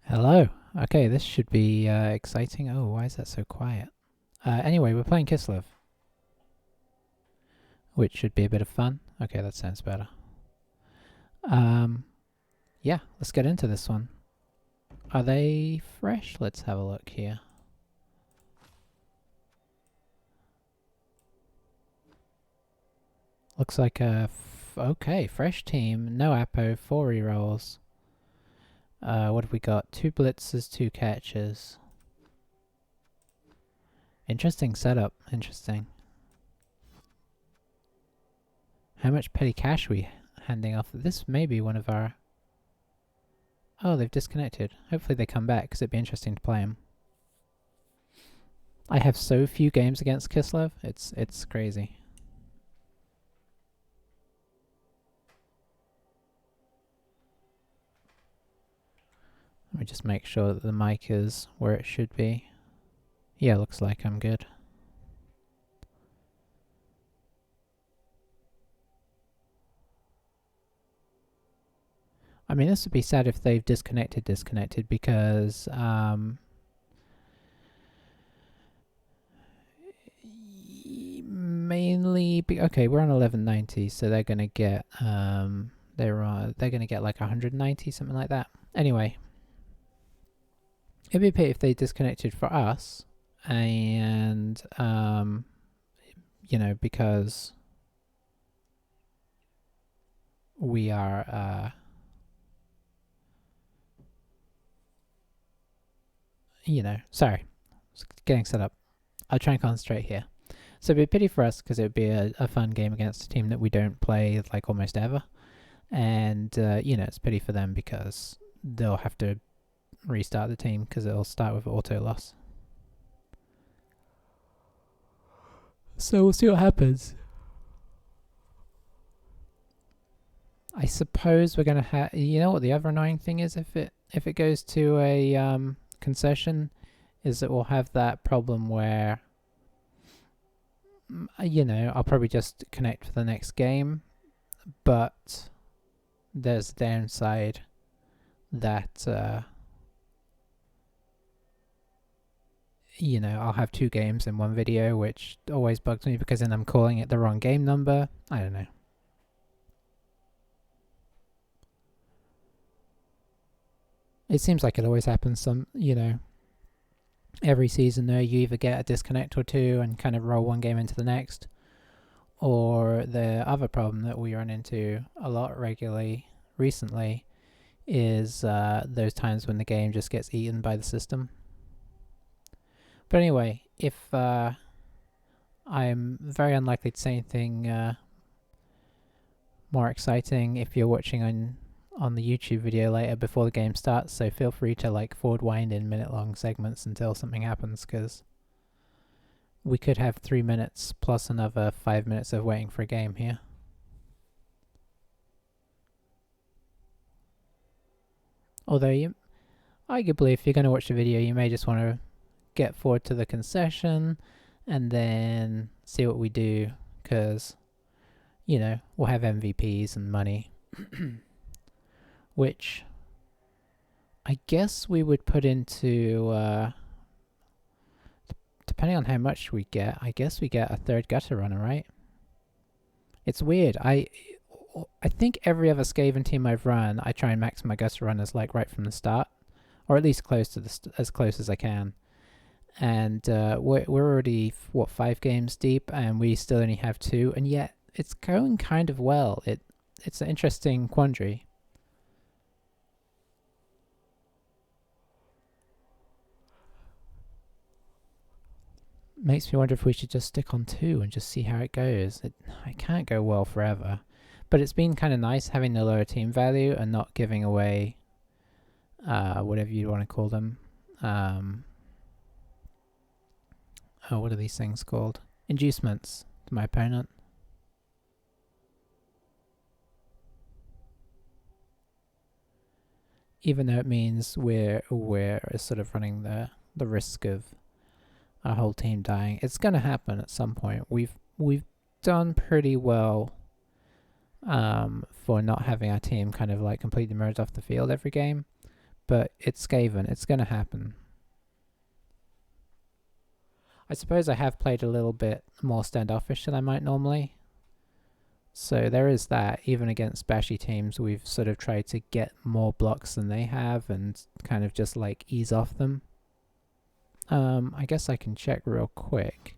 Hello. Okay, this should be exciting. Oh, why is that so quiet? Anyway, we're playing Kislev, which should be a bit of fun. Okay, that sounds better. Yeah, let's get into this one. Are they fresh? Let's have a look here. Looks like a okay, fresh team. No Apo, 4 rerolls. What have we got? 2 blitzes, 2 catches. Interesting setup. Interesting. How much petty cash are we handing off? This may be one of our... Oh, they've disconnected. Hopefully they come back, because it'd be interesting to play them. I have so few games against Kislev. It's crazy. Let me just make sure that the mic is where it should be. Yeah, looks like I'm good. I mean, this would be sad if they've disconnected because mainly okay, we're on 1190, so they're gonna get they're gonna get like 190, something like that. Anyway, it'd be a pity if they disconnected for us, and you know, because we are you know, sorry, getting set up. I'll try and concentrate here. So it'd be a pity for us because it would be a fun game against a team that we don't play like almost ever. And, you know, it's a pity for them because they'll have to restart the team because it'll start with auto loss. So we'll see what happens. I suppose we're gonna have. You know what the other annoying thing is if it goes to a concession, is that we'll have that problem where, you know, I'll probably just connect for the next game, but there's a downside that you know, I'll have 2 games in one video, which always bugs me because then I'm calling it the wrong game number. I don't know. It seems like it always happens you know, every season though, you either get a disconnect or 2 and kind of roll one game into the next, or the other problem that we run into a lot regularly recently is those times when the game just gets eaten by the system. But anyway, if I'm very unlikely to say anything more exciting if you're watching on the YouTube video later before the game starts, so feel free to like forward wind in minute-long segments until something happens, because we could have 3 minutes plus another 5 minutes of waiting for a game here. Although, arguably, if you're going to watch the video, you may just want to get forward to the concession and then see what we do, because, you know, we'll have MVPs and money, which I guess we would put into, depending on how much we get, I guess we get a 3rd gutter runner, right? It's weird. I think every other Skaven team I've run, I try and max my gutter runners like right from the start, or at least close to as close as I can. And we're already 5 games deep, and we still only have 2, and yet it's going kind of well. It's an interesting quandary. Makes me wonder if we should just stick on 2 and just see how it goes. It can't go well forever, but it's been kind of nice having the lower team value and not giving away whatever you want to call them. Oh, what are these things called? Inducements to my opponent. Even though it means we're sort of running the risk of our whole team dying. It's going to happen at some point. We've done pretty well for not having our team kind of like completely merged off the field every game, but it's Skaven. It's going to happen. I suppose I have played a little bit more standoffish than I might normally. So there is that. Even against bashy teams, we've sort of tried to get more blocks than they have and kind of just like ease off them. I guess I can check real quick.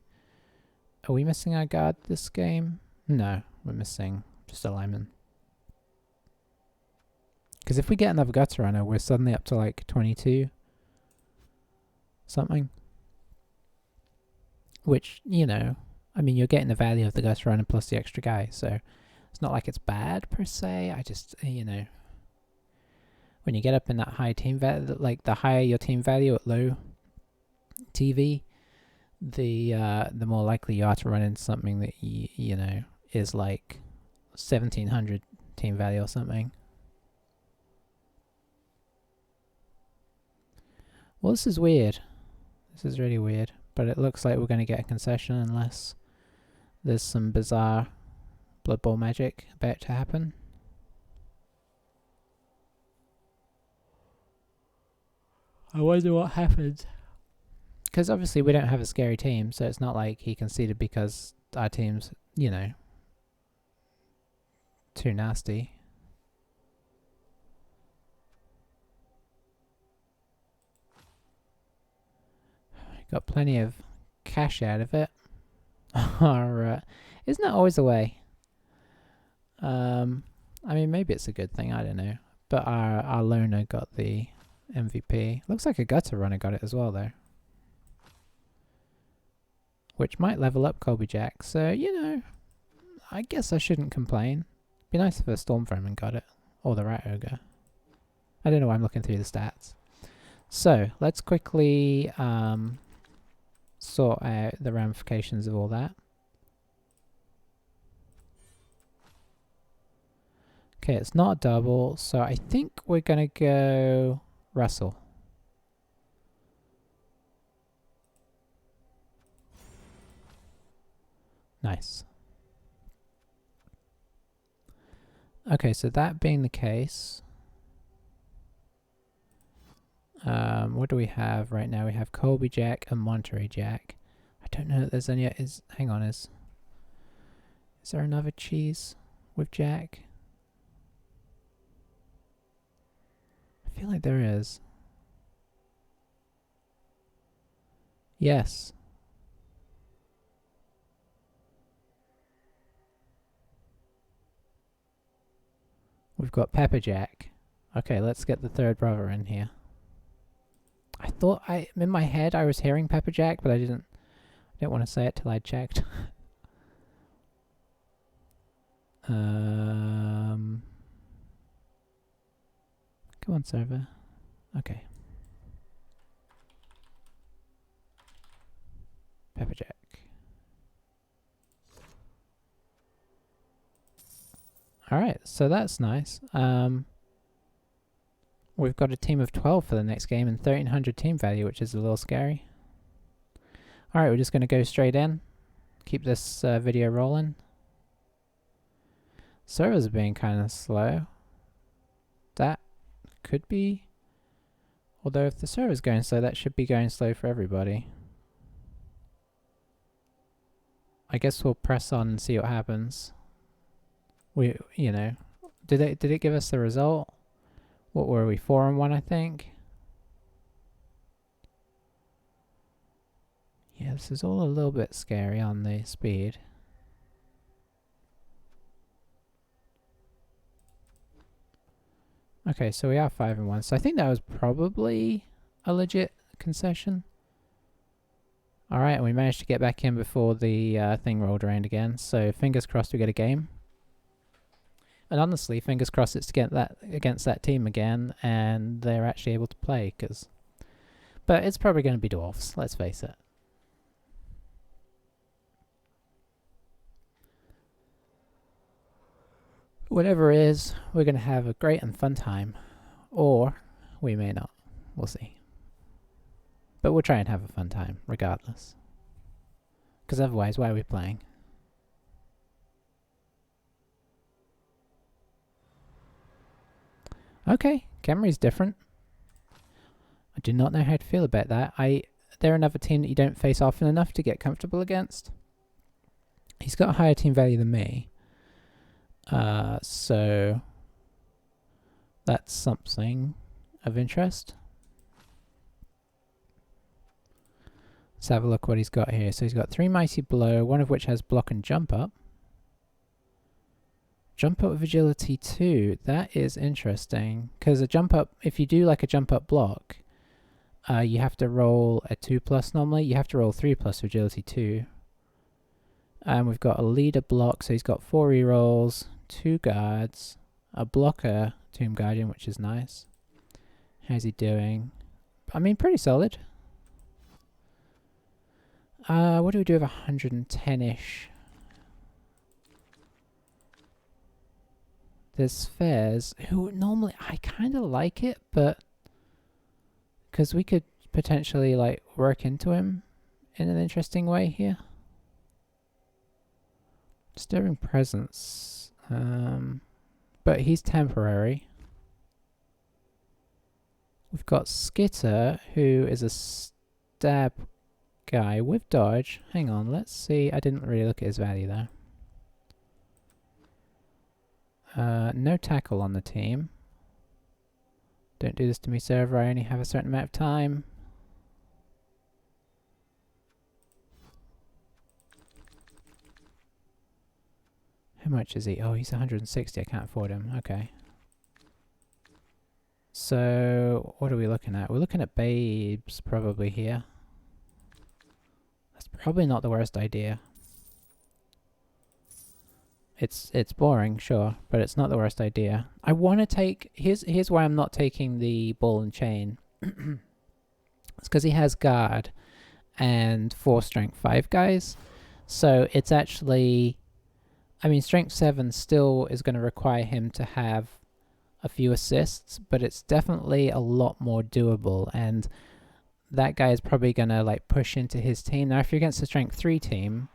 Are we missing our guard this game? No, we're missing just a lineman. Because if we get another gutter runner, we're suddenly up to like 22 something. Which, you know, I mean, you're getting the value of the gutter runner plus the extra guy, so it's not like it's bad per se. I just, you know, when you get up in that high team value, like the higher your team value at low TV, the more likely you are to run into something that you know is like 1700 team value or something. Well, this is weird. This is really weird. But it looks like we're going to get a concession unless there's some bizarre Blood Bowl magic about to happen. I wonder what happens. Because obviously we don't have a scary team, so it's not like he conceded because our team's, you know, too nasty. Got plenty of cash out of it. Or, isn't that always the way? I mean, maybe it's a good thing, I don't know. But our loner got the MVP. Looks like a gutter runner got it as well, though. Which might level up Colby Jack. So, you know, I guess I shouldn't complain. Be nice if a Storm Vermin got it. Or the Rat Ogre. I don't know why I'm looking through the stats. So, let's quickly sort out the ramifications of all that. Okay, it's not double, so I think we're going to go Russell. Nice. Okay, so that being the case, what do we have right now? We have Colby Jack and Monterey Jack. I don't know if there's any. Hang on, is there another cheese with Jack? I feel like there is. Yes. We've got Pepper Jack. Okay, let's get the third brother in here. I thought in my head I was hearing Pepper Jack, but I didn't want to say it till I checked. Come on, server. Okay. Pepper Jack. Alright, so that's nice. We've got a team of 12 for the next game and 1300 team value, which is a little scary. Alright, we're just going to go straight in. Keep this video rolling. Servers are being kind of slow. That could be. Although if the server's going slow, that should be going slow for everybody. I guess we'll press on and see what happens. You know, did it give us the result? What were we, 4-1, I think? Yeah, this is all a little bit scary on the speed. Okay, so we are 5-1. So I think that was probably a legit concession. Alright, and we managed to get back in before the thing rolled around again. So fingers crossed we get a game. And honestly, fingers crossed it's to get that against that team again, and they're actually able to play. But it's probably going to be dwarfs. Let's face it. Whatever it is, we're going to have a great and fun time, or we may not. We'll see. But we'll try and have a fun time, regardless. Because otherwise, why are we playing? Okay, Camry's different. I do not know how to feel about that. They're another team that you don't face often enough to get comfortable against. He's got a higher team value than me. So that's something of interest. Let's have a look what he's got here. So he's got 3 Mighty Blow, one of which has block and jump up. Jump up with agility 2. That is interesting. Because a jump up, if you do like a jump up block, you have to roll a 2+ normally. You have to roll 3+ for agility 2. And we've got a leader block, so he's got 4 rerolls, 2 guards, a blocker, Tomb Guardian, which is nice. How's he doing? I mean, pretty solid. What do we do with 110-ish? There's Fairs, who normally, I kind of like it, but because we could potentially like work into him in an interesting way here. Stirring Presence, but he's temporary. We've got Skitter, who is a stab guy with dodge. Hang on, let's see. I didn't really look at his value there. No tackle on the team. Don't do this to me, server. I only have a certain amount of time. How much is he? Oh, he's 160. I can't afford him. Okay. So, what are we looking at? We're looking at babes probably here. That's probably not the worst idea. It's boring, sure, but it's not the worst idea. I want to take... Here's why I'm not taking the ball and chain. It's because he has guard and 4 strength 5 guys. So it's actually... I mean, strength 7 still is going to require him to have a few assists, but it's definitely a lot more doable, and that guy is probably going to like push into his team. Now, if you're against a strength 3 team,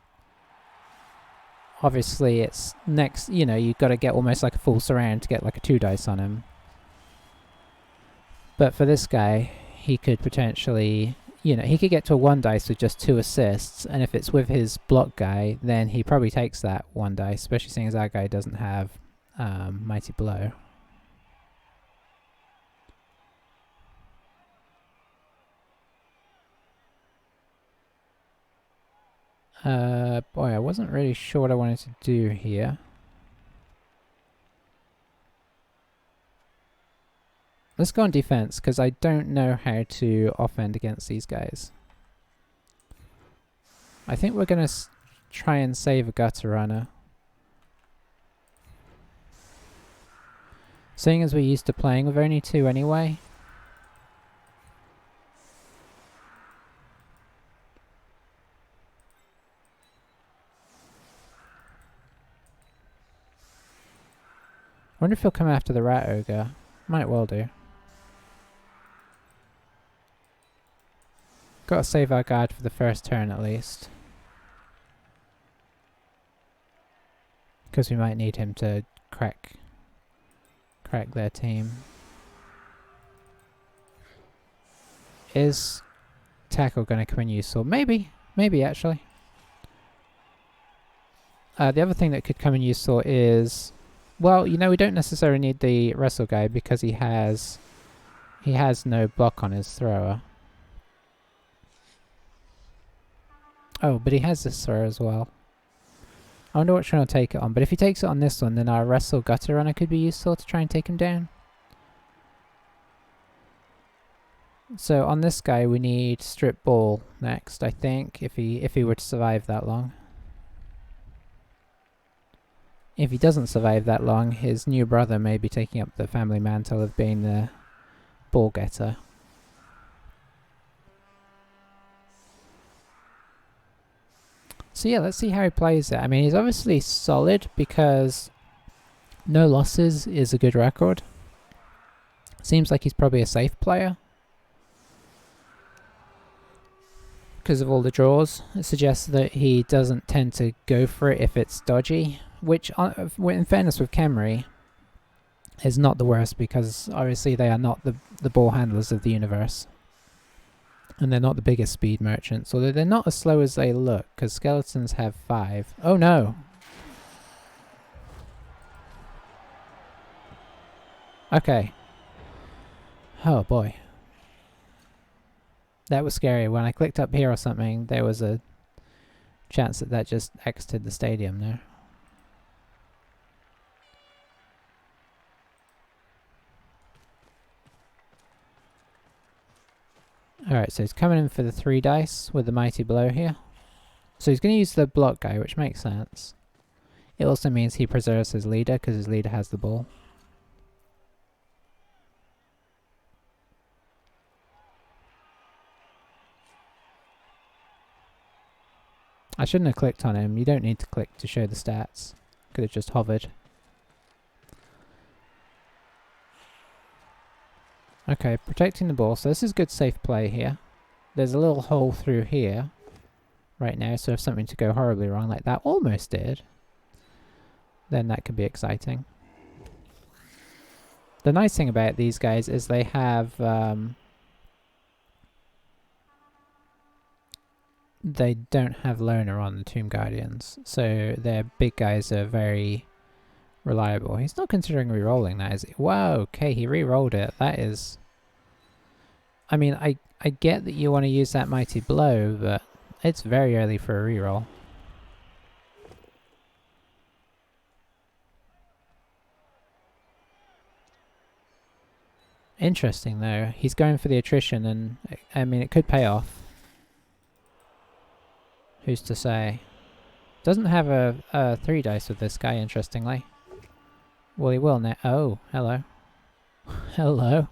obviously it's next, you know, you've got to get almost like a full surround to get like a 2 dice on him. But for this guy, he could potentially, you know, he could get to a 1 dice with just 2 assists, and if it's with his block guy, then he probably takes that 1 dice, especially seeing as that guy doesn't have Mighty Blow. Boy, I wasn't really sure what I wanted to do here. Let's go on defense, because I don't know how to offend against these guys. I think we're going to try and save a gutter runner. Seeing as we're used to playing with only 2 anyway. I wonder if he'll come after the Rat Ogre. Might well do. Gotta save our guard for the first turn at least. Because we might need him to crack their team. Is tackle gonna come in useful? Maybe actually. The other thing that could come in useful is, well, you know, we don't necessarily need the wrestle guy because he has no block on his thrower. Oh, but he has this thrower as well. I wonder which one he'll take it on, but if he takes it on this one, then our wrestle gutter runner could be useful to try and take him down. So on this guy we need strip ball next, I think, if he were to survive that long. If he doesn't survive that long, his new brother may be taking up the family mantle of being the ball getter. So yeah, let's see how he plays it. I mean, he's obviously solid because no losses is a good record. Seems like he's probably a safe player because of all the draws. It suggests that he doesn't tend to go for it if it's dodgy, which in fairness with Khemri is not the worst because obviously they are not the ball handlers of the universe. And they're not the biggest speed merchants, although they're not as slow as they look, because skeletons have 5. Oh no! Okay. Oh boy. That was scary. When I clicked up here or something, there was a chance that that just exited the stadium there. Alright, so he's coming in for the 3 dice with the mighty blow here. So he's going to use the block guy, which makes sense. It also means he preserves his leader, because his leader has the ball. I shouldn't have clicked on him. You don't need to click to show the stats. Could have just hovered. Okay, protecting the ball. So this is good safe play here. There's a little hole through here right now, so if something to go horribly wrong like that almost did, then that could be exciting. The nice thing about these guys is they have they don't have loner on the Tomb Guardians, so their big guys are very reliable. He's not considering re-rolling that, is he? Wow, okay, he re-rolled it. That is... I mean, I get that you want to use that mighty blow, but it's very early for a re-roll. Interesting though, he's going for the attrition, and I mean it could pay off. Who's to say? Doesn't have a 3 dice with this guy, interestingly. Well, he will now. Oh, hello. Hello.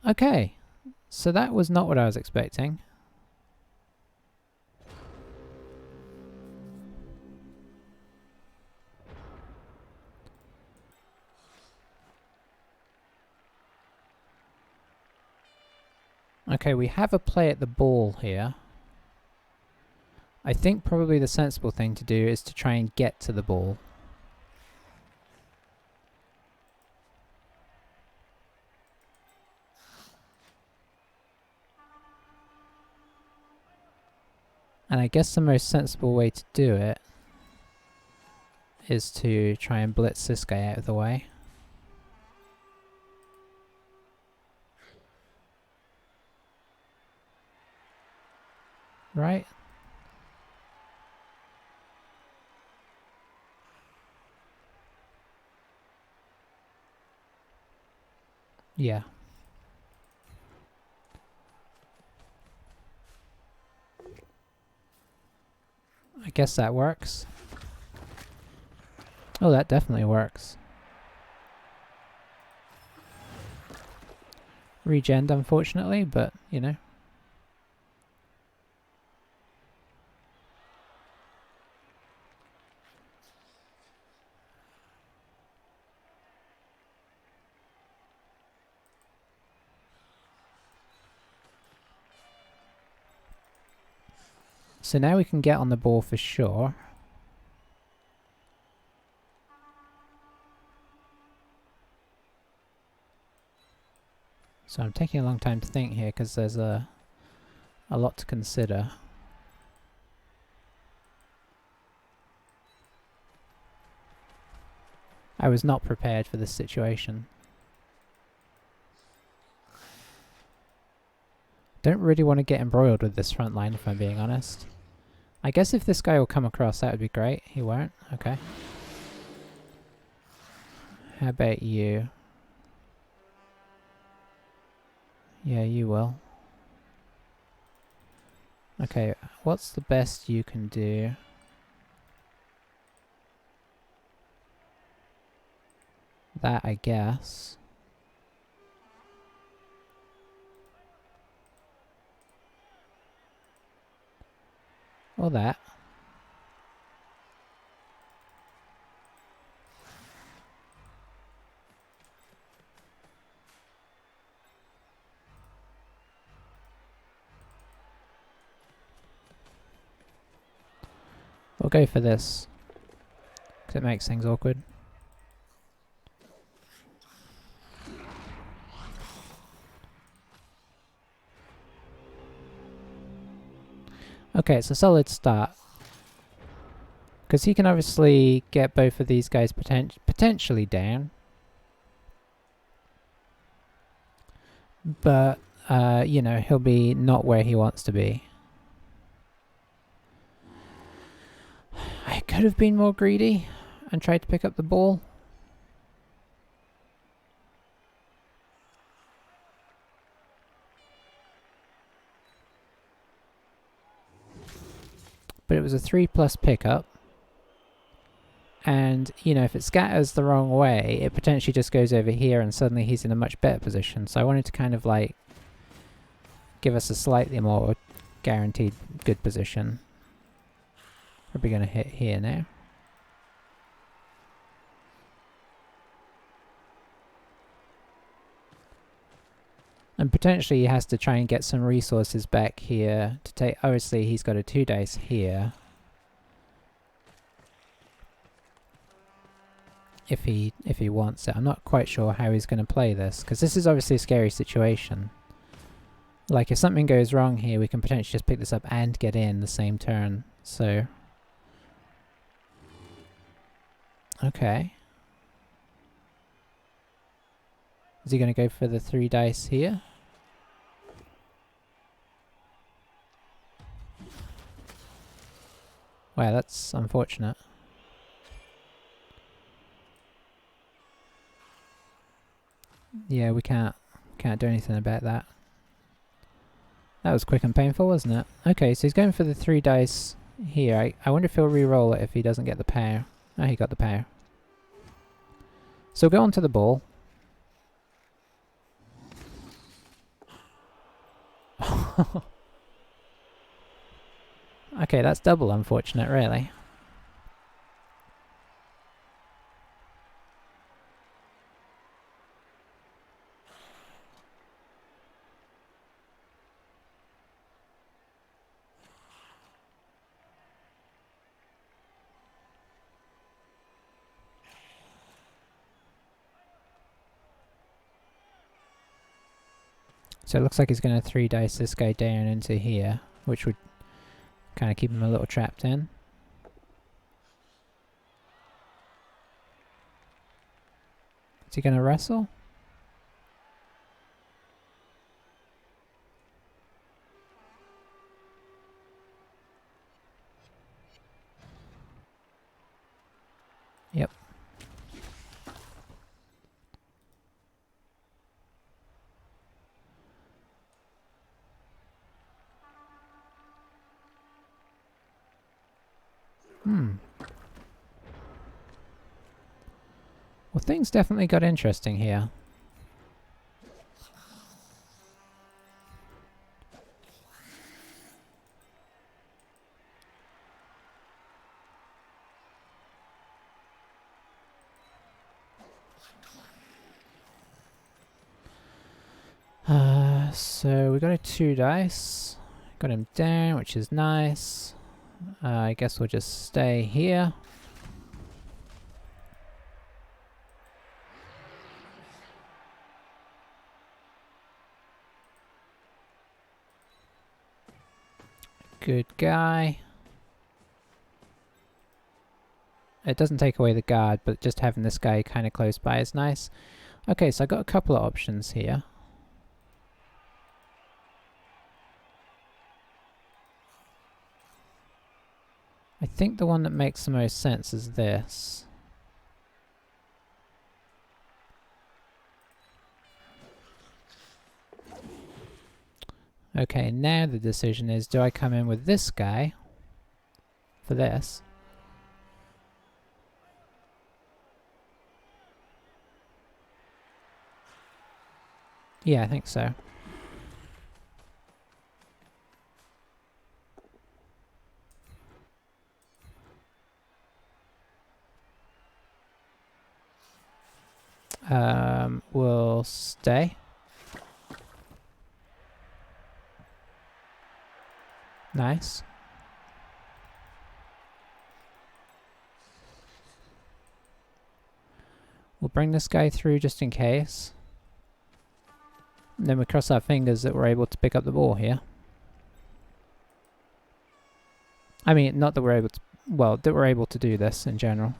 Okay, so that was not what I was expecting. Okay, we have a play at the ball here. I think probably the sensible thing to do is to try and get to the ball. And I guess the most sensible way to do it is to try and blitz this guy out of the way. Right? Yeah. I guess that works. Oh, that definitely works. Regened, unfortunately, but, you know. So now we can get on the ball for sure. So I'm taking a long time to think here because there's a lot to consider. I was not prepared for this situation. Don't really want to get embroiled with this front line if I'm being honest. I guess if this guy will come across that would be great. He won't? Okay. How about you? Yeah, you will. Okay, what's the best you can do? That, I guess. Or that. We'll go for this, because it makes things awkward. Okay, it's a solid start. Because he can obviously get both of these guys potentially down. But, you know, he'll be not where he wants to be. I could have been more greedy and tried to pick up the ball. But it was a 3+ pickup. And, you know, if it scatters the wrong way, it potentially just goes over here and suddenly he's in a much better position. So I wanted to kind of like give us a slightly more guaranteed good position. Probably going to hit here now. And potentially he has to try and get some resources back here to take. Obviously he's got a 2 dice here. If he wants it. I'm not quite sure how he's going to play this, because this is obviously a scary situation. Like if something goes wrong here, we can potentially just pick this up and get in the same turn. So okay. Is he going to go for the 3 dice here? Wow, that's unfortunate. Yeah, we can't do anything about that. That was quick and painful, wasn't it? Okay, so he's going for the 3 dice here. I wonder if he'll re-roll it if he doesn't get the power. Oh, he got the power. So we'll go on to the ball. Okay, that's double unfortunate, really. So it looks like he's going to 3 dice this guy down into here, which would kind of keep him a little trapped in. Is he going to wrestle? Yep. Well, things definitely got interesting here. So we got a 2 dice. Got him down, which is nice. I guess we'll just stay here. Good guy. It doesn't take away the guard, but just having this guy kind of close by is nice. Okay, so I got a couple of options here. I think the one that makes the most sense is this. Okay, now the decision is, do I come in with this guy for this? Yeah, I think so. We'll stay. Nice. We'll bring this guy through just in case. And then we cross our fingers that we're able to pick up the ball here. I mean, not that we're able to... Well, that we're able to do this in general.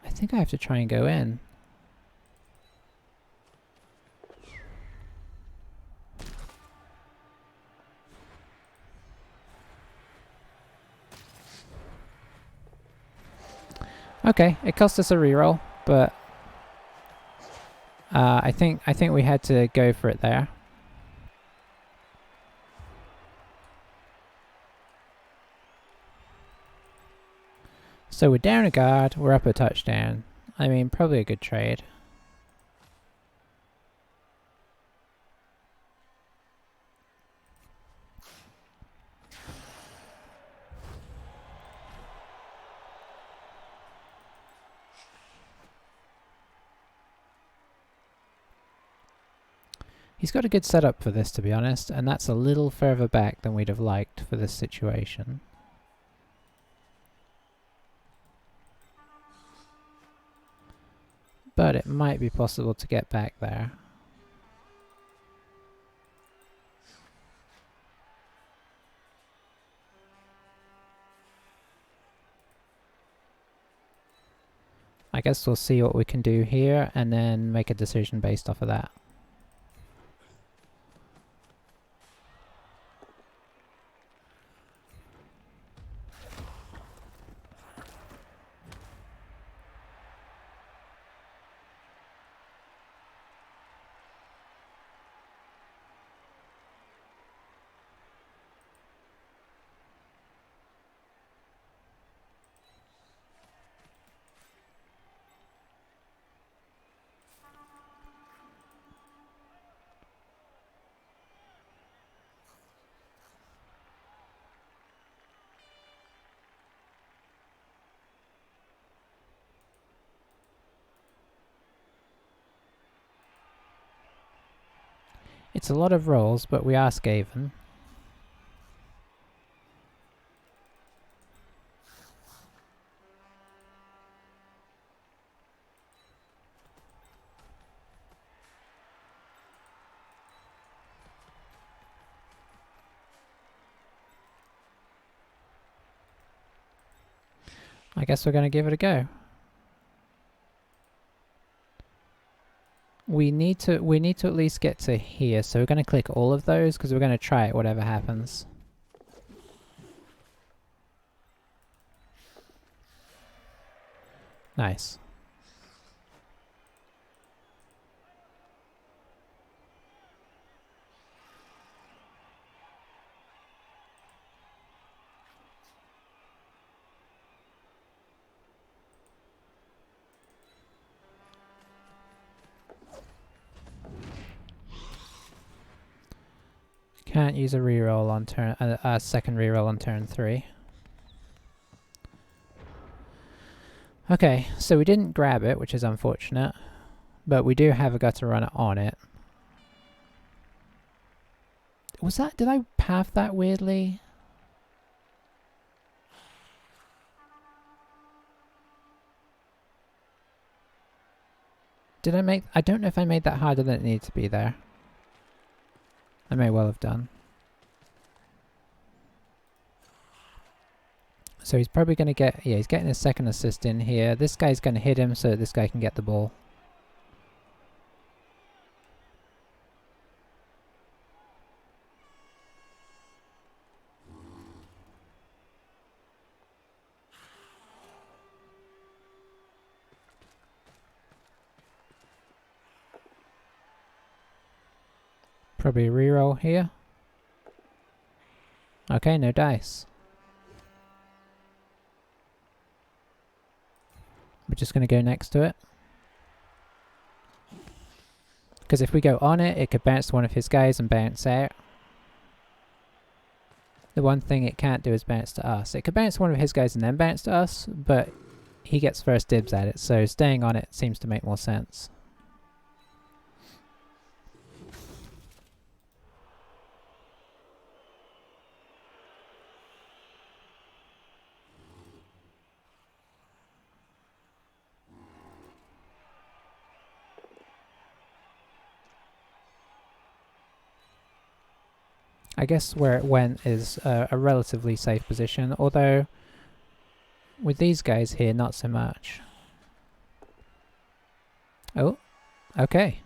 I think I have to try and go in. Okay, it cost us a reroll, but I think we had to go for it there. So we're down a guard, we're up a touchdown. I mean, probably a good trade. He's got a good setup for this, to be honest, and that's a little further back than we'd have liked for this situation. But it might be possible to get back there. I guess we'll see what we can do here and then make a decision based off of that. It's a lot of rolls, but we are Skaven. I guess we're going to give it a go. We need to at least get to here, so we're going to click all of those because we're going to try it whatever happens. Nice. Can't use a reroll on turn, second reroll on turn 3. Okay, so we didn't grab it, which is unfortunate, but we do have a gutter runner on it. Was that, did I path that weirdly? Did I make, I don't know if I made that harder than it needed to be there. I may well have done. So he's probably going to get, yeah, he's getting his second assist in here. This guy's going to hit him so that this guy can get the ball. Probably a reroll here. Okay, no dice. We're just going to go next to it. Because if we go on it, it could bounce to one of his guys and bounce out. The one thing it can't do is bounce to us. It could bounce to one of his guys and then bounce to us, but he gets first dibs at it, so staying on it seems to make more sense. I guess where it went is a relatively safe position, although with these guys here, not so much. Oh, okay.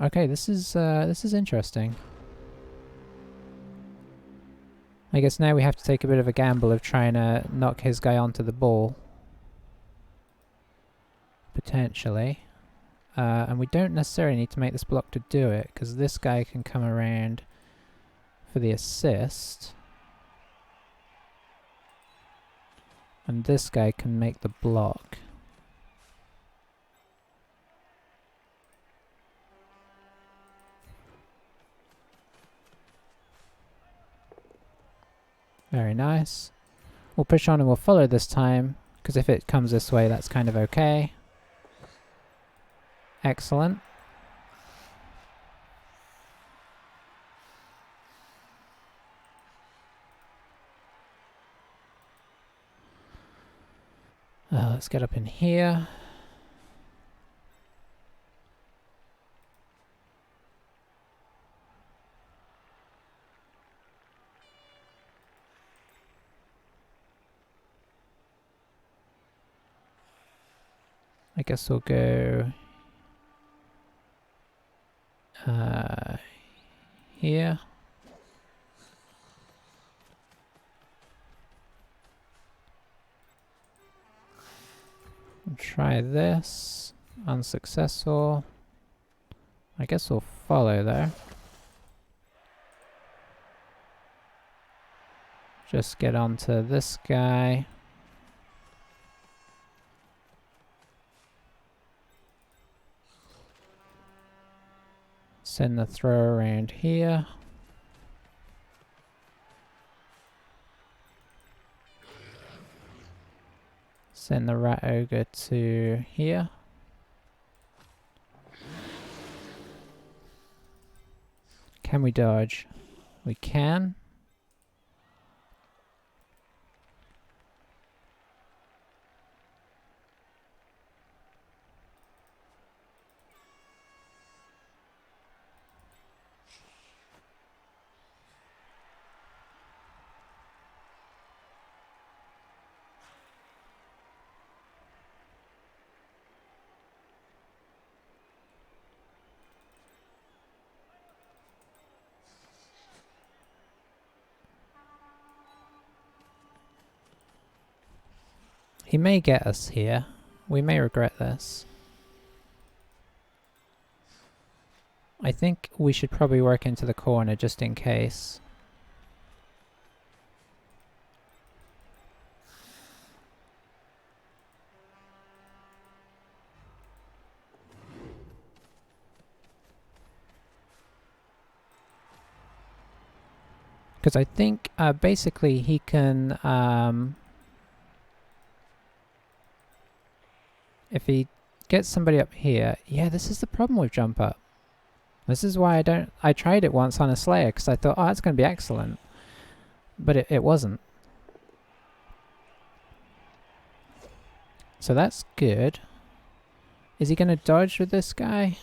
Okay, this is interesting. I guess now we have to take a bit of a gamble of trying to knock his guy onto the ball. Potentially. And we don't necessarily need to make this block to do it, because this guy can come around for the assist. And this guy can make the block. Very nice. We'll push on and we'll follow this time, because if it comes this way, that's kind of okay. Excellent. Let's get up in here. I guess we'll go here. We'll try this. Unsuccessful. I guess we'll follow there. Just get onto this guy. Send the throw around here. Send the rat ogre to here. Can we dodge? We can. He may get us here. We may regret this. I think we should probably work into the corner just in case. Because I think basically he can... if he gets somebody up here... Yeah, this is the problem with jump up. This is why I tried it once on a Slayer, because I thought, oh, it's going to be excellent. But it wasn't. So that's good. Is he going to dodge with this guy?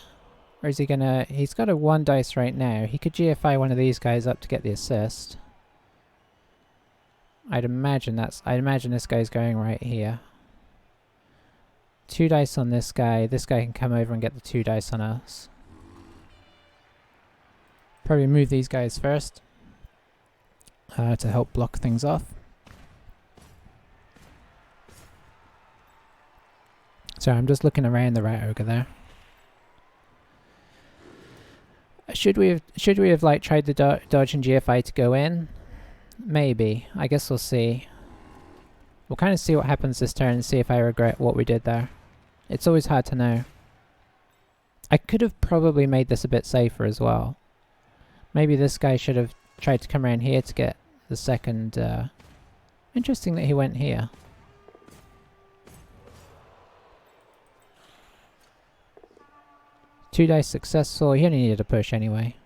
Or is he going to... He's got a 1 dice right now. He could GFI one of these guys up to get the assist. I'd imagine this guy's going right here. 2 dice on this guy. This guy can come over and get the 2 dice on us. Probably move these guys first to help block things off. So I'm just looking around the rat ogre there. Should we have like tried the dodge and GFI to go in? Maybe. I guess we'll see. We'll kind of see what happens this turn and see if I regret what we did there. It's always hard to know. I could have probably made this a bit safer as well. Maybe this guy should have tried to come around here to get the second... Interesting that he went here. Two dice successful. He only needed a push anyway.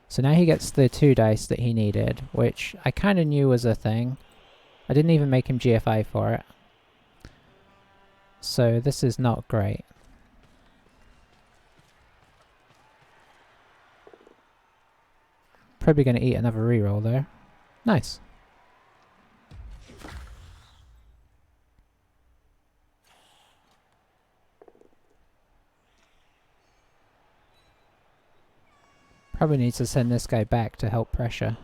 So now he gets the 2 dice that he needed, which I kind of knew was a thing. I didn't even make him GFI for it. So this is not great. Probably going to eat another reroll there. Nice. Probably needs to send this guy back to help pressure.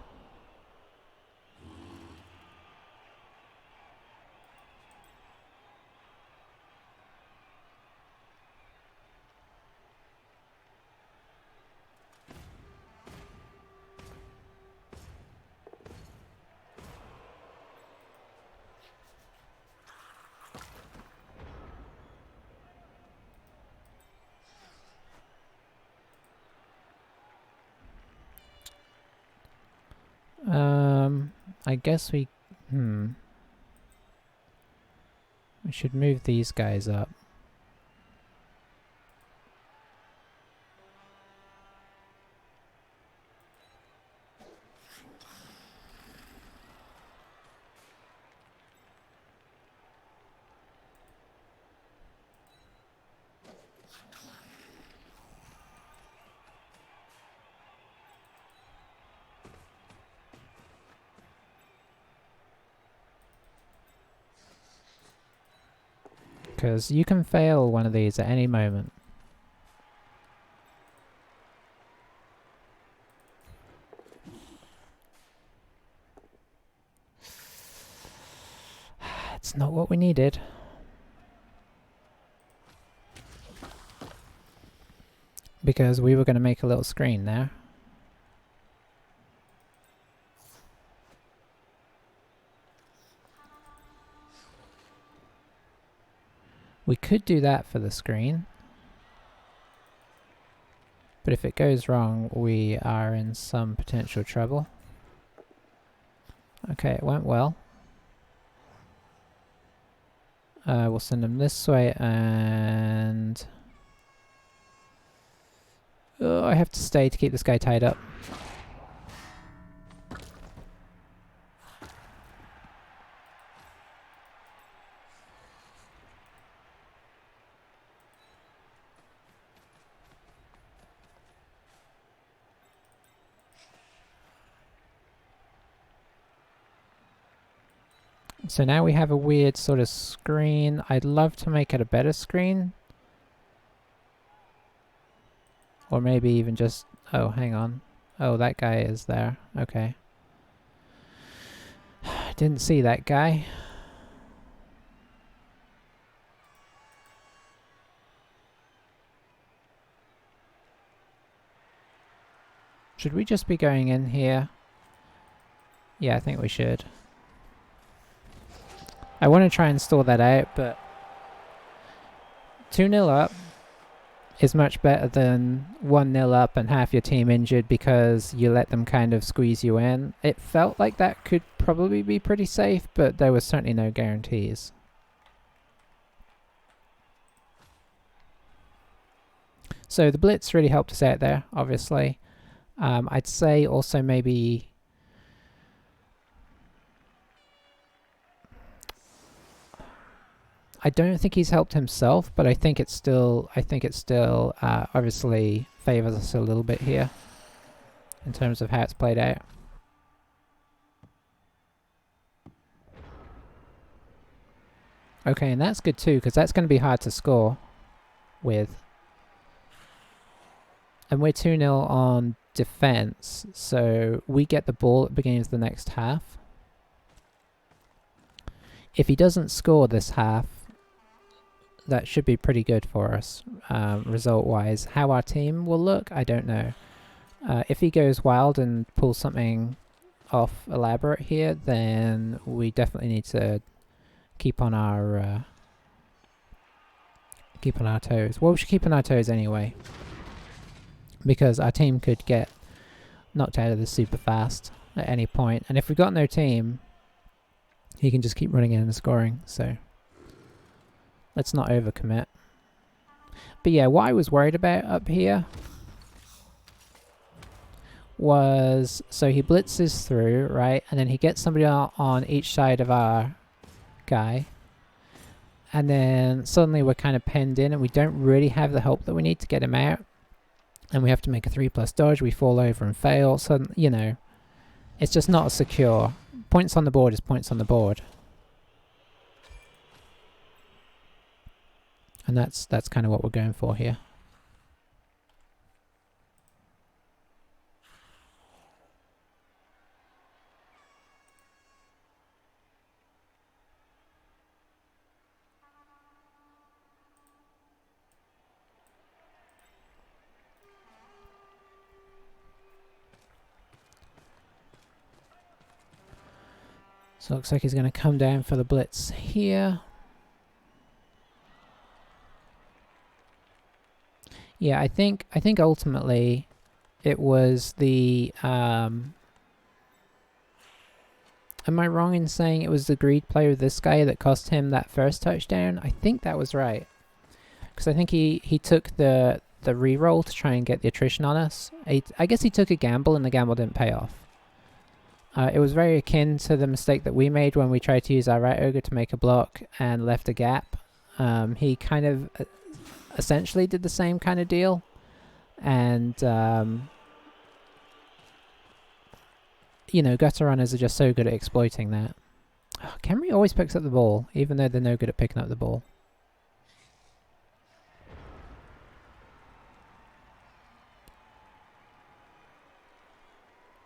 I guess we should move these guys up. Because you can fail one of these at any moment. It's not what we needed. Because we were going to make a little screen there. We could do that for the screen. But if it goes wrong, we are in some potential trouble. Okay, it went well. We'll send them this way and... Oh, I have to stay to keep this guy tied up. So now we have a weird sort of screen. I'd love to make it a better screen. Or maybe even just... Oh, hang on. Oh, that guy is there. Okay. Didn't see that guy. Should we just be going in here? Yeah, I think we should. I want to try and stall that out, but 2-0 up is much better than 1-0 up and half your team injured because you let them kind of squeeze you in. It felt like that could probably be pretty safe, but there was certainly no guarantees. So the blitz really helped us out there, obviously. I'd say also maybe... I don't think he's helped himself, but I think it still obviously favors us a little bit here in terms of how it's played out. Okay, and that's good too, because that's going to be hard to score with. And we're 2-0 on defense, so we get the ball at the beginning of the next half. If he doesn't score this half, that should be pretty good for us, result-wise. How our team will look, I don't know. If he goes wild and pulls something off elaborate here, then we definitely need to keep on our toes. Well, we should keep on our toes anyway, because our team could get knocked out of this super fast at any point. And if we've got no team, he can just keep running in and scoring, so let's not overcommit. But yeah, what I was worried about up here was, so he blitzes through, right? And then he gets somebody on each side of our guy. And then suddenly we're kind of penned in and we don't really have the help that we need to get him out. and we have to make a 3+ dodge, we fall over and fail. So, you know, it's just not secure. Points on the board is points on the board. And that's kind of what we're going for here. So it looks like he's going to come down for the blitz here. Yeah, I think ultimately it was the am I wrong in saying it was the greed play with this guy that cost him that first touchdown? I think that was right. Because I think he took the reroll to try and get the attrition on us. I guess he took a gamble and the gamble didn't pay off. It was very akin to the mistake that we made when we tried to use our right ogre to make a block and left a gap. He kind of essentially did the same kind of deal. And, you know, gutter runners are just so good at exploiting that. Oh, Camry always picks up the ball, even though they're no good at picking up the ball.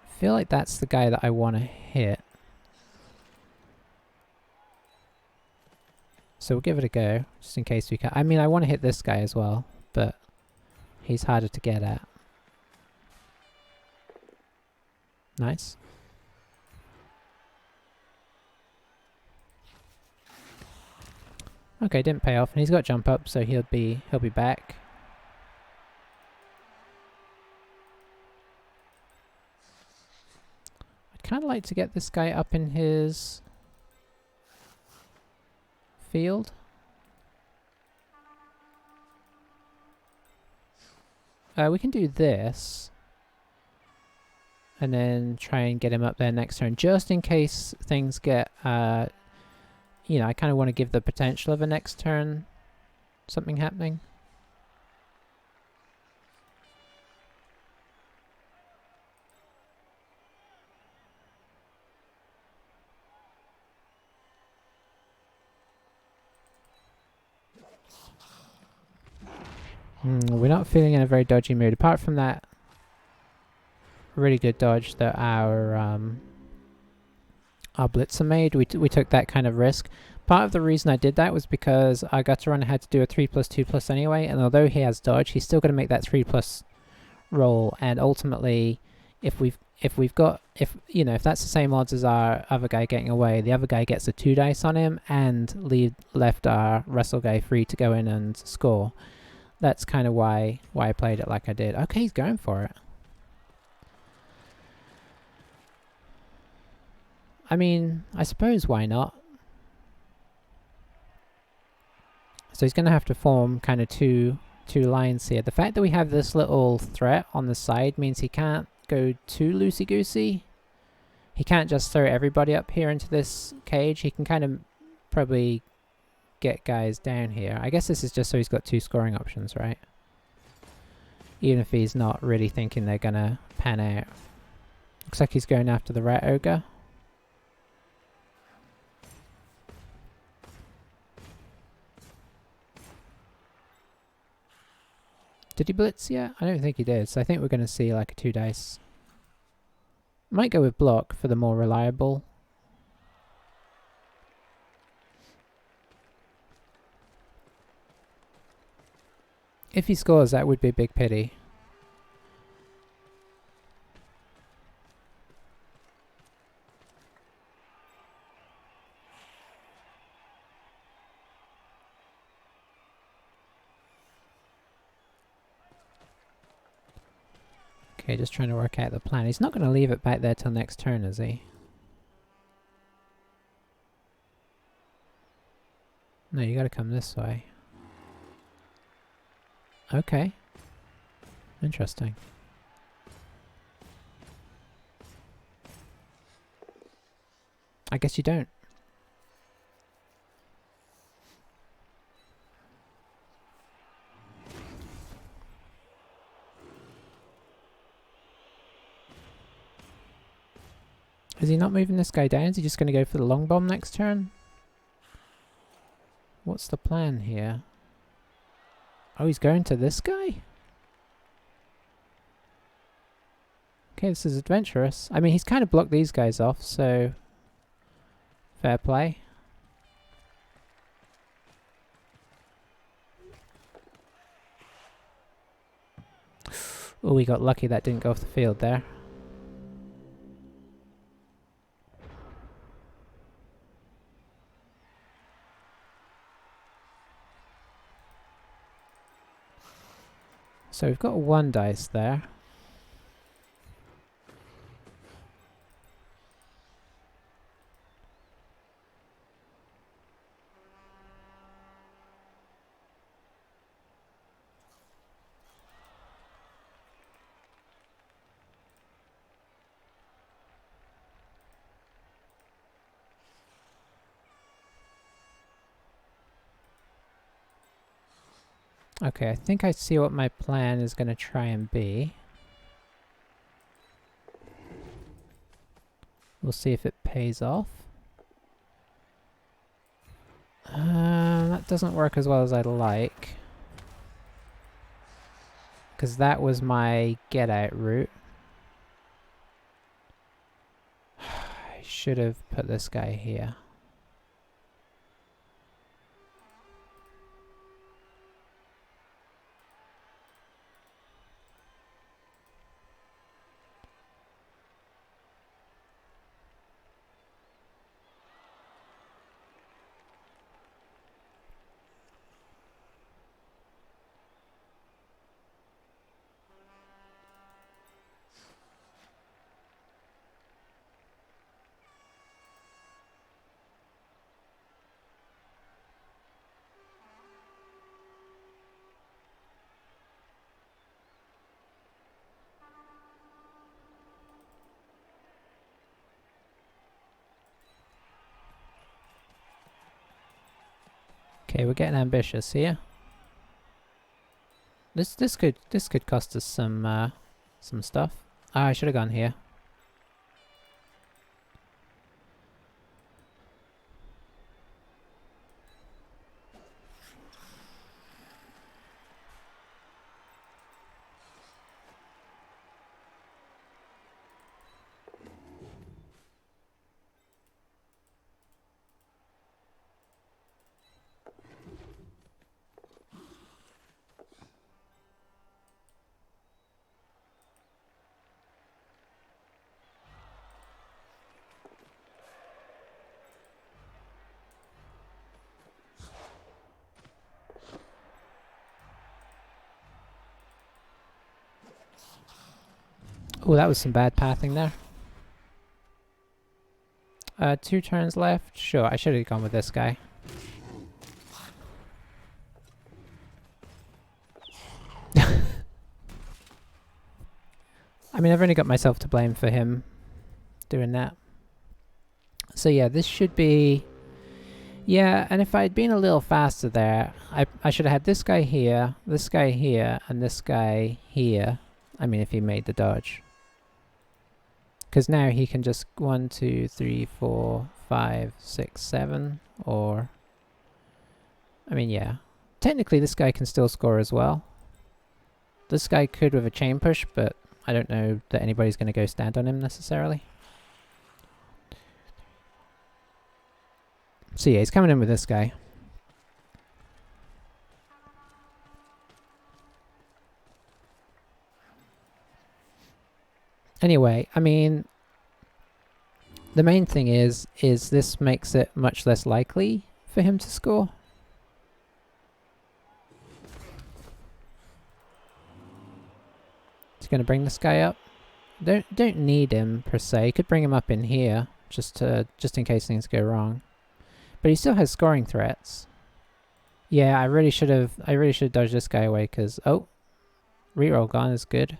I feel like that's the guy that I want to hit. So we'll give it a go, just in case we can. I mean, I want to hit this guy as well, but he's harder to get at. Nice. Okay, didn't pay off, and he's got jump up, so he'll be back. I'd kind of like to get this guy up in his field. We can do this, and then try and get him up there next turn, just in case things get, you know, I kind of want to give the potential of a next turn something happening. We're not feeling in a very dodgy mood, apart from that really good dodge that our blitzer made. We took that kind of risk. Part of the reason I did that was because our gutter runner had to do a 3+2+ anyway, and although he has dodge, he's still going to make that 3+ roll. And ultimately, if you know, if that's the same odds as our other guy getting away, the other guy gets a 2 dice on him and left our wrestle guy free to go in and score. That's kind of why I played it like I did. Okay, he's going for it. I mean, I suppose why not? So he's going to have to form kind of two lines here. The fact that we have this little threat on the side means he can't go too loosey-goosey. He can't just throw everybody up here into this cage. He can kind of probably get guys down here. I guess this is just so he's got 2 scoring options, right? Even if he's not really thinking they're going to pan out. Looks like he's going after the rat ogre. Did he blitz yet? I don't think he did, so I think we're going to see like a 2 dice. Might go with block for the more reliable. If he scores, that would be a big pity. Okay, just trying to work out the plan. He's not going to leave it back there till next turn, is he? No, you got to come this way. Okay. Interesting. I guess you don't. Is he not moving this guy down? Is he just going to go for the long bomb next turn? What's the plan here? Oh, he's going to this guy? Okay, this is adventurous. I mean, he's kind of blocked these guys off, so... fair play. Oh, we got lucky that didn't go off the field there. So we've got 1 dice there. Okay, I think I see what my plan is going to try and be. We'll see if it pays off. That doesn't work as well as I'd like. Because that was my get out route. I should have put this guy here. Okay, we're getting ambitious here. This could cost us some stuff. Ah, I should have gone here. Oh, that was some bad pathing there. 2 turns left. Sure, I should have gone with this guy. I mean, I've only got myself to blame for him doing that. So yeah, this should be... Yeah, and if I'd been a little faster there, I should have had this guy here, and this guy here. I mean, if he made the dodge. Because now he can just 1, 2, 3, 4, 5, 6, 7, or... I mean, yeah. Technically, this guy can still score as well. This guy could with a chain push, but I don't know that anybody's going to go stand on him necessarily. So yeah, he's coming in with this guy. Anyway, I mean, the main thing is this makes it much less likely for him to score. He's going to bring this guy up. Don't need him per se. You could bring him up in here just in case things go wrong. But he still has scoring threats. Yeah, I really should have dodged this guy away because reroll gone is good.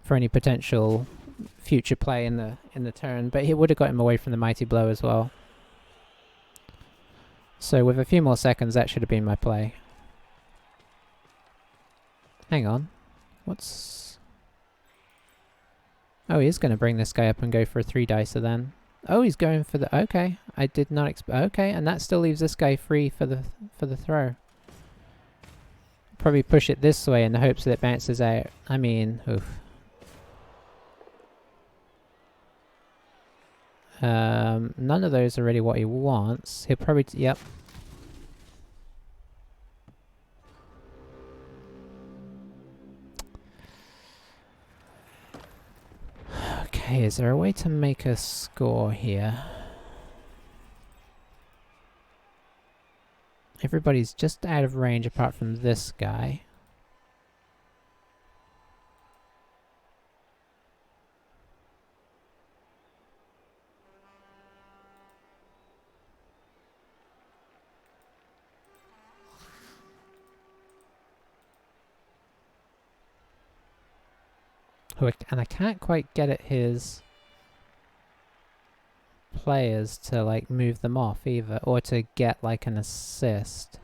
For any potential future play in the turn, but it would have got him away from the mighty blow as well. So with a few more seconds, that should have been my play. Hang on, what's... Oh, he is going to bring this guy up and go for a 3-dicer then. Oh, he's going for the... Okay, I did not expect... Okay, and that still leaves this guy free for the throw. Probably push it this way in the hopes that it bounces out. I mean, oof. None of those are really what he wants. He'll probably... Yep. Okay, is there a way to make a score here? Everybody's just out of range apart from this guy. Oh, and I can't quite get at his players to like move them off either, or to get like an assist.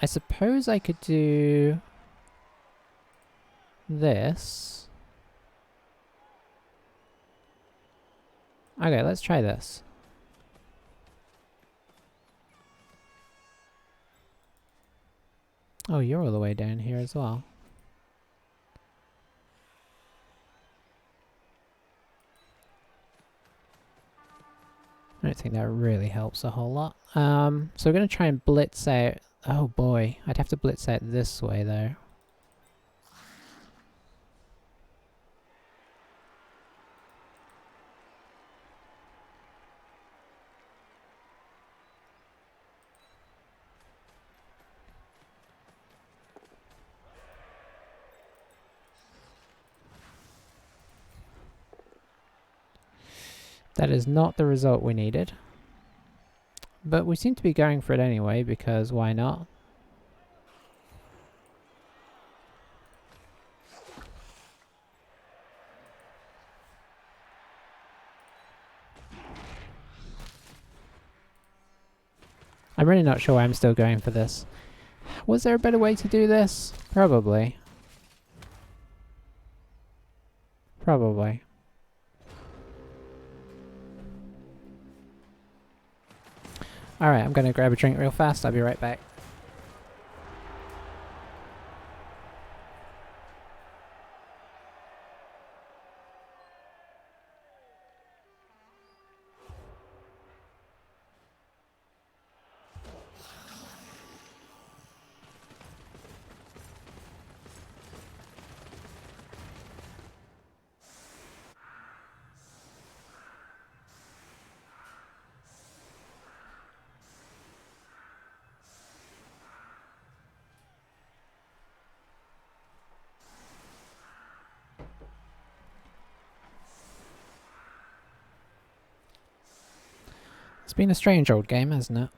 I suppose I could do this. Okay, let's try this. Oh, you're all the way down here as well. I don't think that really helps a whole lot. So we're going to try and blitz out. Oh boy, I'd have to blitz out this way though. That is not the result we needed. But we seem to be going for it anyway, because why not? I'm really not sure why I'm still going for this. Was there a better way to do this? Probably. Probably. Alright, I'm gonna grab a drink real fast. I'll be right back. It's been a strange old game, hasn't it?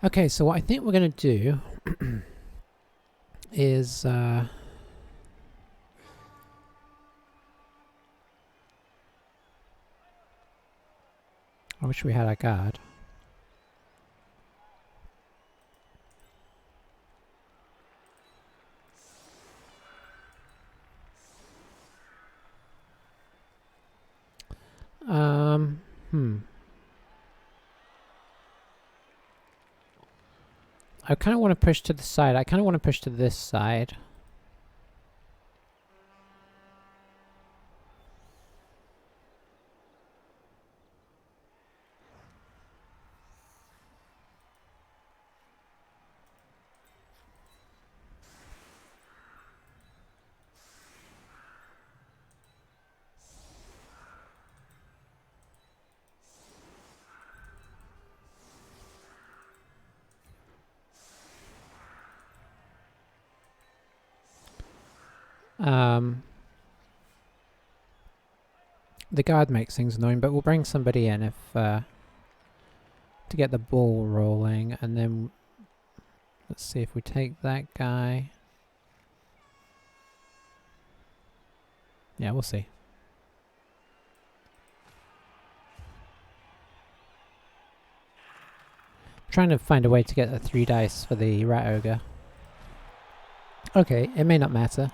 Okay, so what I think we're going to do is... I wish we had a guard. I kind of want to push to the side. I kind of want to push to this side. The guard makes things annoying, but we'll bring somebody in if to get the ball rolling, and then let's see if we take that guy. Yeah, we'll see. I'm trying to find a way to get a 3 dice for the rat ogre. Okay, it may not matter.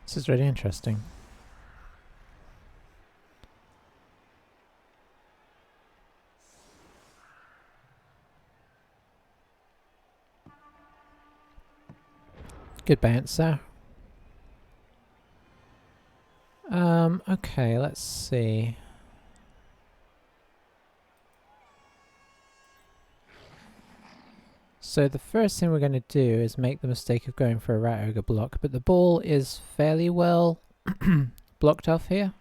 This is really interesting. Good bouncer. Okay, let's see. So the first thing we're going to do is make the mistake of going for a rat ogre block, but the ball is fairly well blocked off here.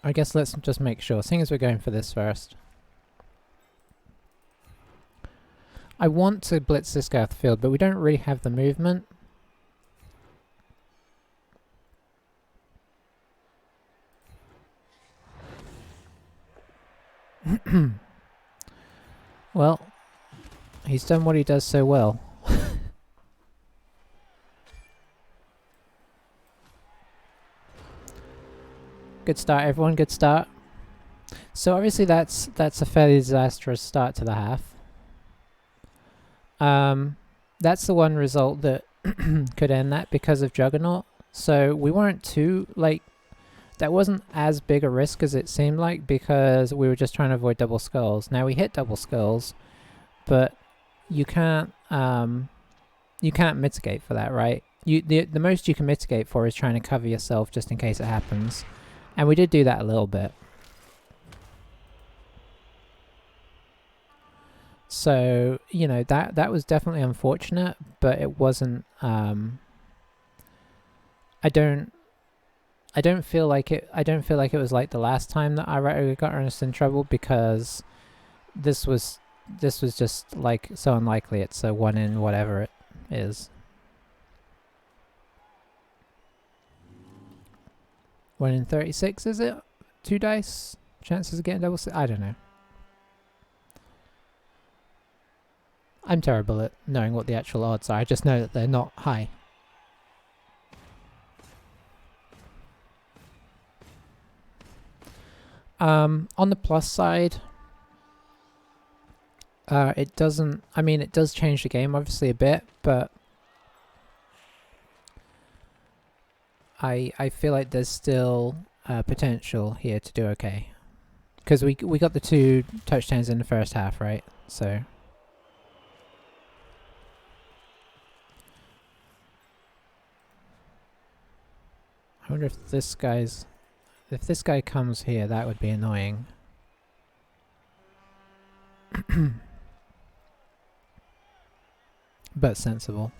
I guess let's just make sure, seeing as we're going for this first. I want to blitz this guy off the field, but we don't really have the movement. Well, he's done what he does so well. Good start, everyone. Good start. So obviously that's a fairly disastrous start to the half. That's the one result that could end that because of Juggernaut. So we weren't too, like, that wasn't as big a risk as it seemed like because we were just trying to avoid double skulls. Now we hit double skulls, but you can't mitigate for that, right? The most you can mitigate for is trying to cover yourself just in case it happens. And we did do that a little bit. So, you know, that was definitely unfortunate, but it wasn't I don't feel like it was like the last time that I got us in trouble, because this was just like so unlikely. It's a 1 in whatever it is. 1 in 36, is it? 2 dice? Chances of getting double? I don't know. I'm terrible at knowing what the actual odds are. I just know that they're not high. On the plus side, it doesn't... I mean, it does change the game, obviously, a bit, but I feel like there's still potential here to do okay. Because we got the 2 touchdowns in the first half, right? So... I wonder if this guy's... If this guy comes here, that would be annoying. But sensible.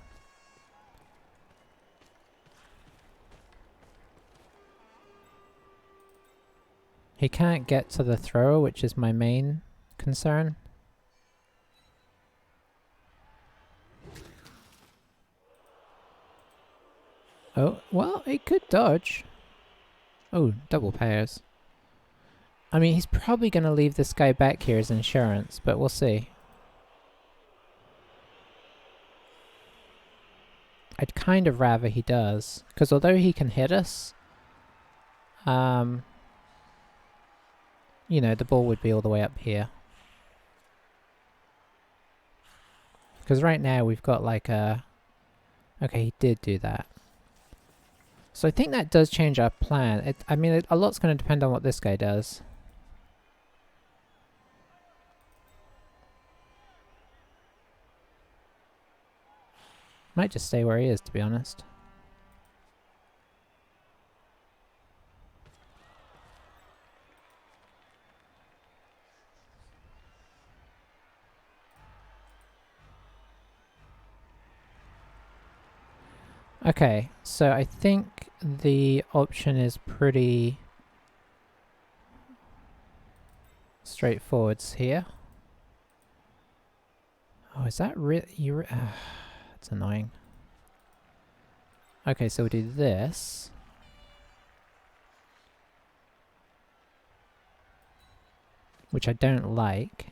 He can't get to the thrower, which is my main concern. Oh, well, he could dodge. Oh, double pairs. I mean, he's probably going to leave this guy back here as insurance, but we'll see. I'd kind of rather he does, because although he can hit us, you know, the ball would be all the way up here. Because right now we've got like a... Okay, he did do that. So I think that does change our plan. I mean, a lot's going to depend on what this guy does. Might just stay where he is, to be honest. Okay, so I think the option is pretty straightforward here. Oh, is that really... That's annoying. Okay, so we do this. Which I don't like.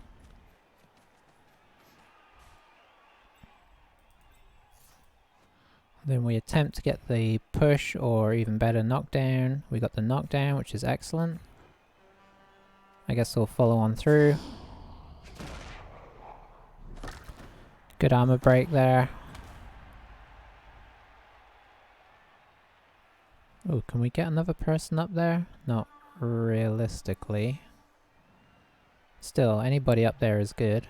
Then we attempt to get the push, or even better, knockdown. We got the knockdown, which is excellent. I guess we'll follow on through. Good armor break there. Oh, can we get another person up there? Not realistically. Still, anybody up there is good.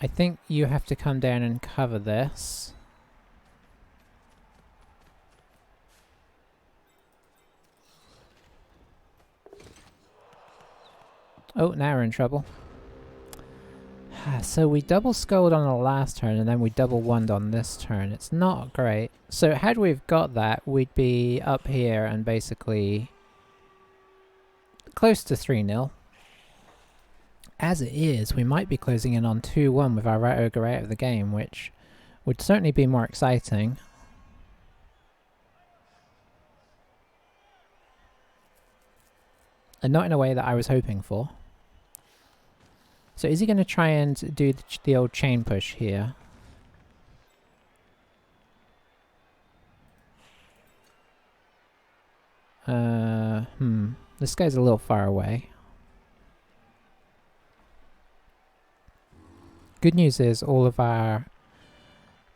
I think you have to come down and cover this. Oh, now we're in trouble. So we double skulled on the last turn and then we double wonned on this turn. It's not great. So had we've got that, we'd be up here and basically close to 3-0. As it is, we might be closing in on 2-1 with our Rat Ogre out of the game, which would certainly be more exciting. And not in a way that I was hoping for. So is he going to try and do the old chain push here? This guy's a little far away. Good news is all of our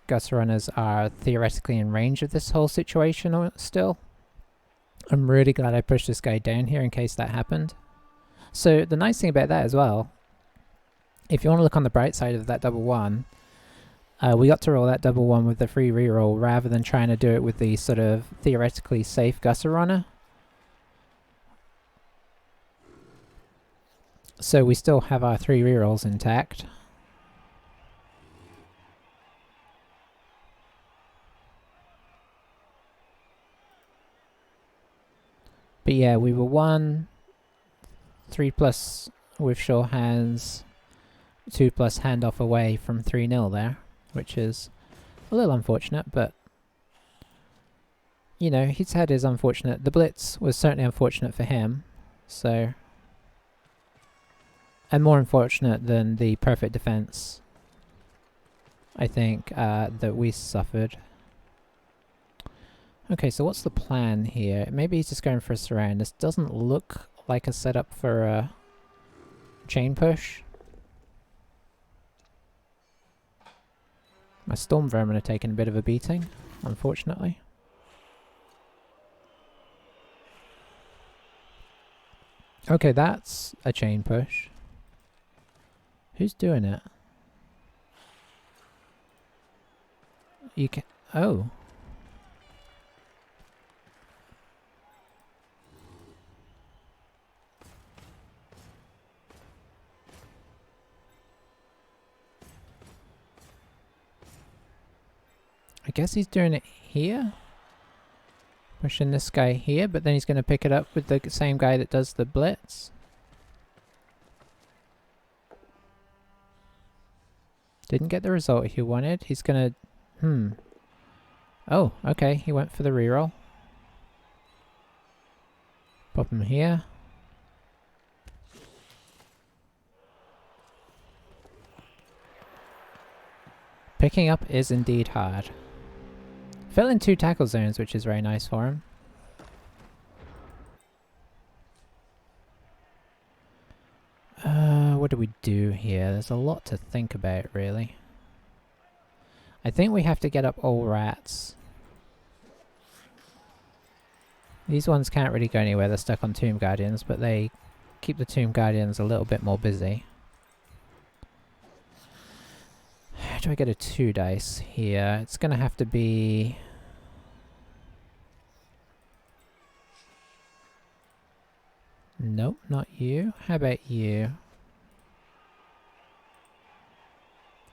gutter runners are theoretically in range of this whole situation still. I'm really glad I pushed this guy down here in case that happened. So the nice thing about that as well, if you want to look on the bright side of that double one, we got to roll that double one with the free reroll rather than trying to do it with the sort of theoretically safe gutter runner. So we still have our 3 rerolls intact. But yeah, we were 1, 3+ with sure hands, 2+ handoff away from 3-0 there, which is a little unfortunate, but you know, he's had his unfortunate... The blitz was certainly unfortunate for him, so... And more unfortunate than the perfect defense, I think, that we suffered. Okay, so what's the plan here? Maybe he's just going for a surround. This doesn't look like a setup for a chain push. My storm vermin are taking a bit of a beating, unfortunately. Okay, that's a chain push. Who's doing it? You can... Oh. I guess he's doing it here? Pushing this guy here, but then he's going to pick it up with the same guy that does the blitz. Didn't get the result he wanted. He's going to... Oh, okay. He went for the reroll. Pop him here. Picking up is indeed hard. Fell in 2 tackle zones, which is very nice for him. What do we do here? There's a lot to think about, really. I think we have to get up all rats. These ones can't really go anywhere. They're stuck on Tomb Guardians, but they keep the Tomb Guardians a little bit more busy. How do I get a 2 dice here? It's going to have to be... Nope, not you. How about you?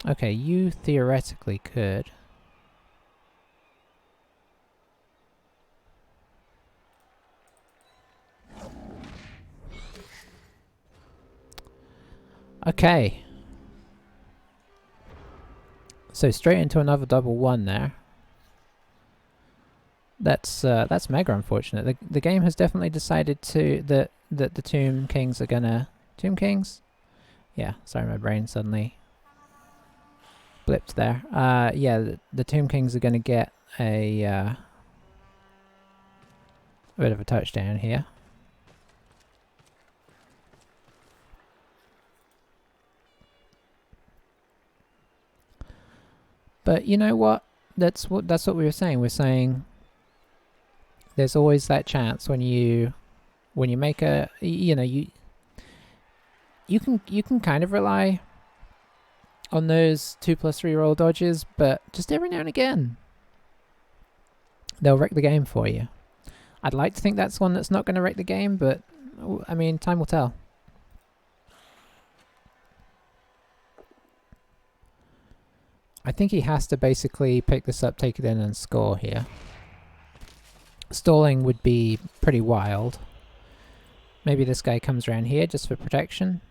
Okay, you theoretically could. Okay. So straight into another double 1 there. That's mega unfortunate. The game has definitely decided that the Tomb Kings are gonna... Tomb Kings? Yeah, sorry, my brain suddenly blipped there. Yeah, the Tomb Kings are gonna get a bit of a touchdown here. But you know what? That's what we were saying. We're saying there's always that chance when you make a you can kind of rely on those 2+3 roll dodges, but just every now and again they'll wreck the game for you. I'd like to think that's one that's not going to wreck the game, but I mean, time will tell. I think he has to basically pick this up, take it in, and score here. Stalling would be pretty wild. Maybe this guy comes around here just for protection.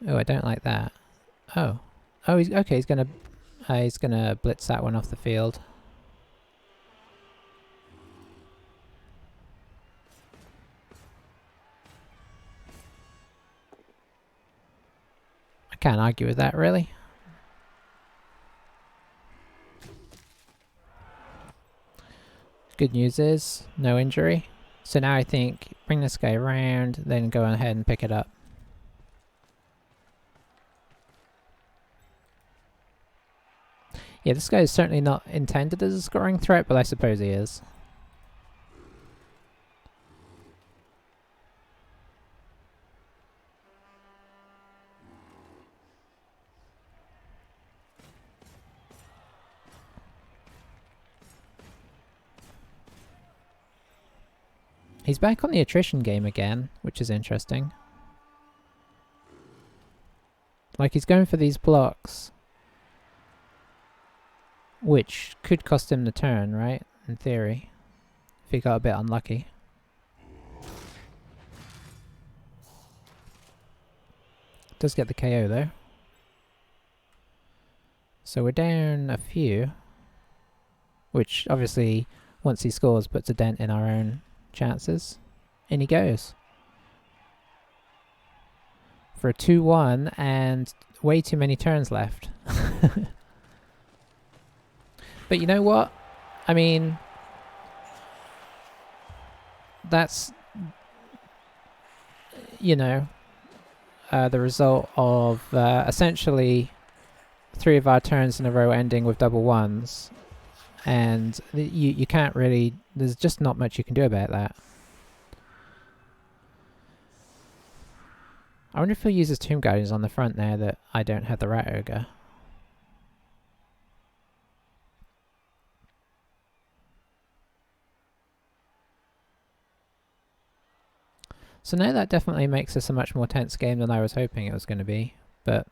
Oh, I don't like that. Oh, he's okay. He's gonna blitz that one off the field. I can't argue with that, really. Good news is no injury. So now I think bring this guy around, then go ahead and pick it up. Yeah, this guy is certainly not intended as a scoring threat, but I suppose he is. He's back on the attrition game again, which is interesting. Like, he's going for these blocks, which could cost him the turn, right? In theory. If he got a bit unlucky. Does get the KO though. So we're down a few. Which obviously, once he scores, puts a dent in our own chances. In he goes. For a 2-1 and way too many turns left. But you know what? I mean, that's, you know, the result of essentially 3 of our turns in a row ending with double 1s. And you can't really, there's just not much you can do about that. I wonder if he'll use his Tomb Guardians on the front now that I don't have the Rat Ogre. So now that definitely makes this a much more tense game than I was hoping it was going to be, but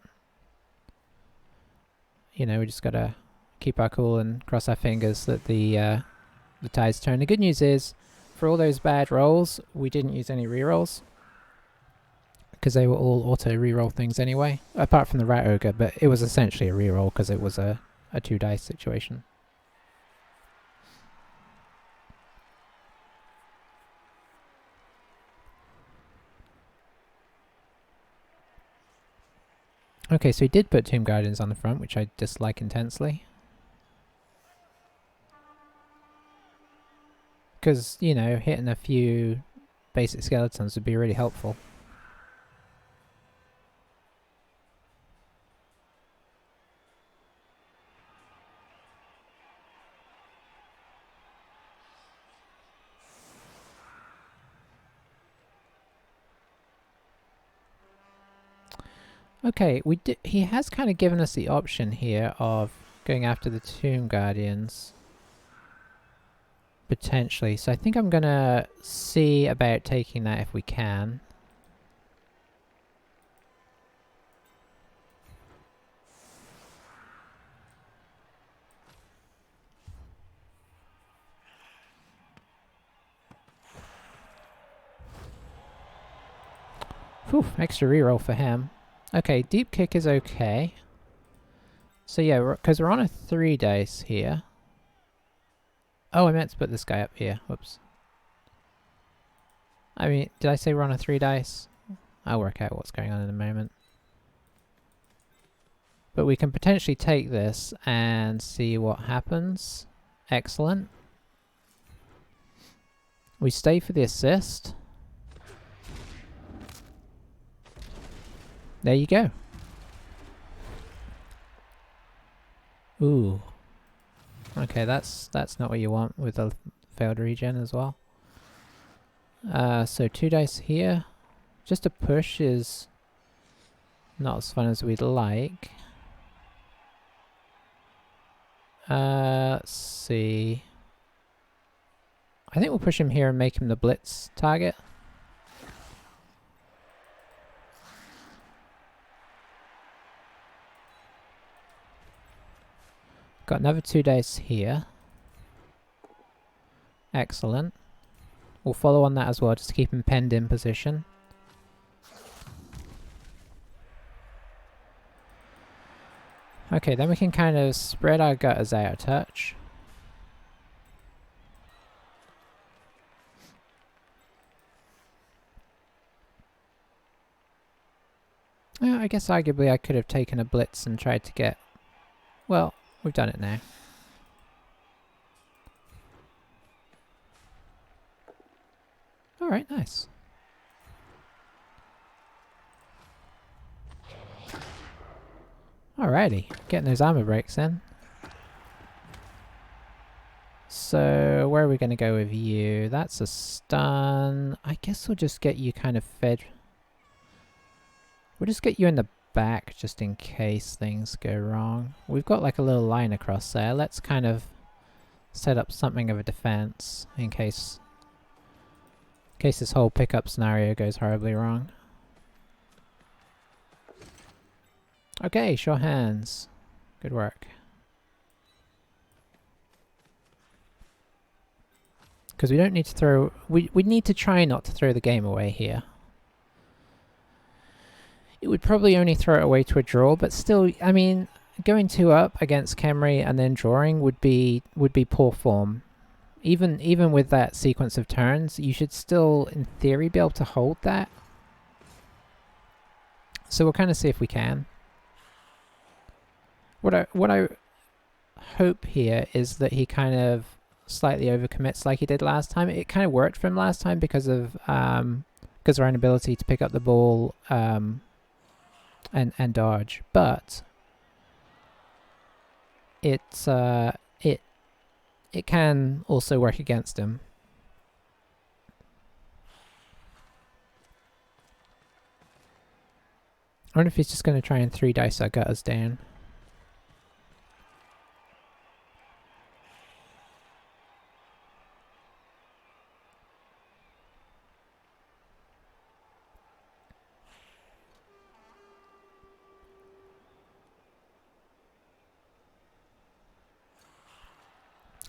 you know, we just gotta keep our cool and cross our fingers that the tides turn. The good news is, for all those bad rolls, we didn't use any rerolls, because they were all auto reroll things anyway, apart from the Rat Ogre, but it was essentially a reroll because it was a 2 dice situation. Okay, so he did put Tomb Guardians on the front, which I dislike intensely. Because, you know, hitting a few basic skeletons would be really helpful. Okay, he has kind of given us the option here of going after the Tomb Guardians. Potentially. So I think I'm gonna see about taking that if we can. Whew, extra reroll for him. Okay, deep kick is okay. So yeah, because we're on a 3 dice here. Oh, I meant to put this guy up here. Whoops. I mean, did I say we're on a 3 dice? I'll work out what's going on in a moment. But we can potentially take this and see what happens. Excellent. We stay for the assist. There you go. Ooh. Okay, that's not what you want with a failed regen as well. So 2 dice here. Just a push is not as fun as we'd like. Let's see. I think we'll push him here and make him the blitz target. Got another 2 dice here. Excellent. We'll follow on that as well, just to keep him penned in position. Okay, then we can kind of spread our gutters out a touch. I guess arguably I could have taken a blitz and tried to get... Well, we've done it now. Alright, nice. Alrighty, getting those armor breaks in. So, where are we going to go with you? That's a stun. I guess we'll just get you kind of fed. We'll just get you in the back just in case things go wrong. We've got like a little line across there. Let's kind of set up something of a defense in case this whole pickup scenario goes horribly wrong. Okay, show hands. Good work. Because we don't need to throw... We need to try not to throw the game away here. It would probably only throw it away to a draw, but still, I mean, going 2 up against Khemri and then drawing would be poor form. Even with that sequence of turns, you should still, in theory, be able to hold that. So we'll kind of see if we can. What I hope here is that he kind of slightly overcommits like he did last time. It kind of worked for him last time because of our inability to pick up the ball and dodge, but it can also work against him. I wonder if he's just going to try and 3 dice our gutters down.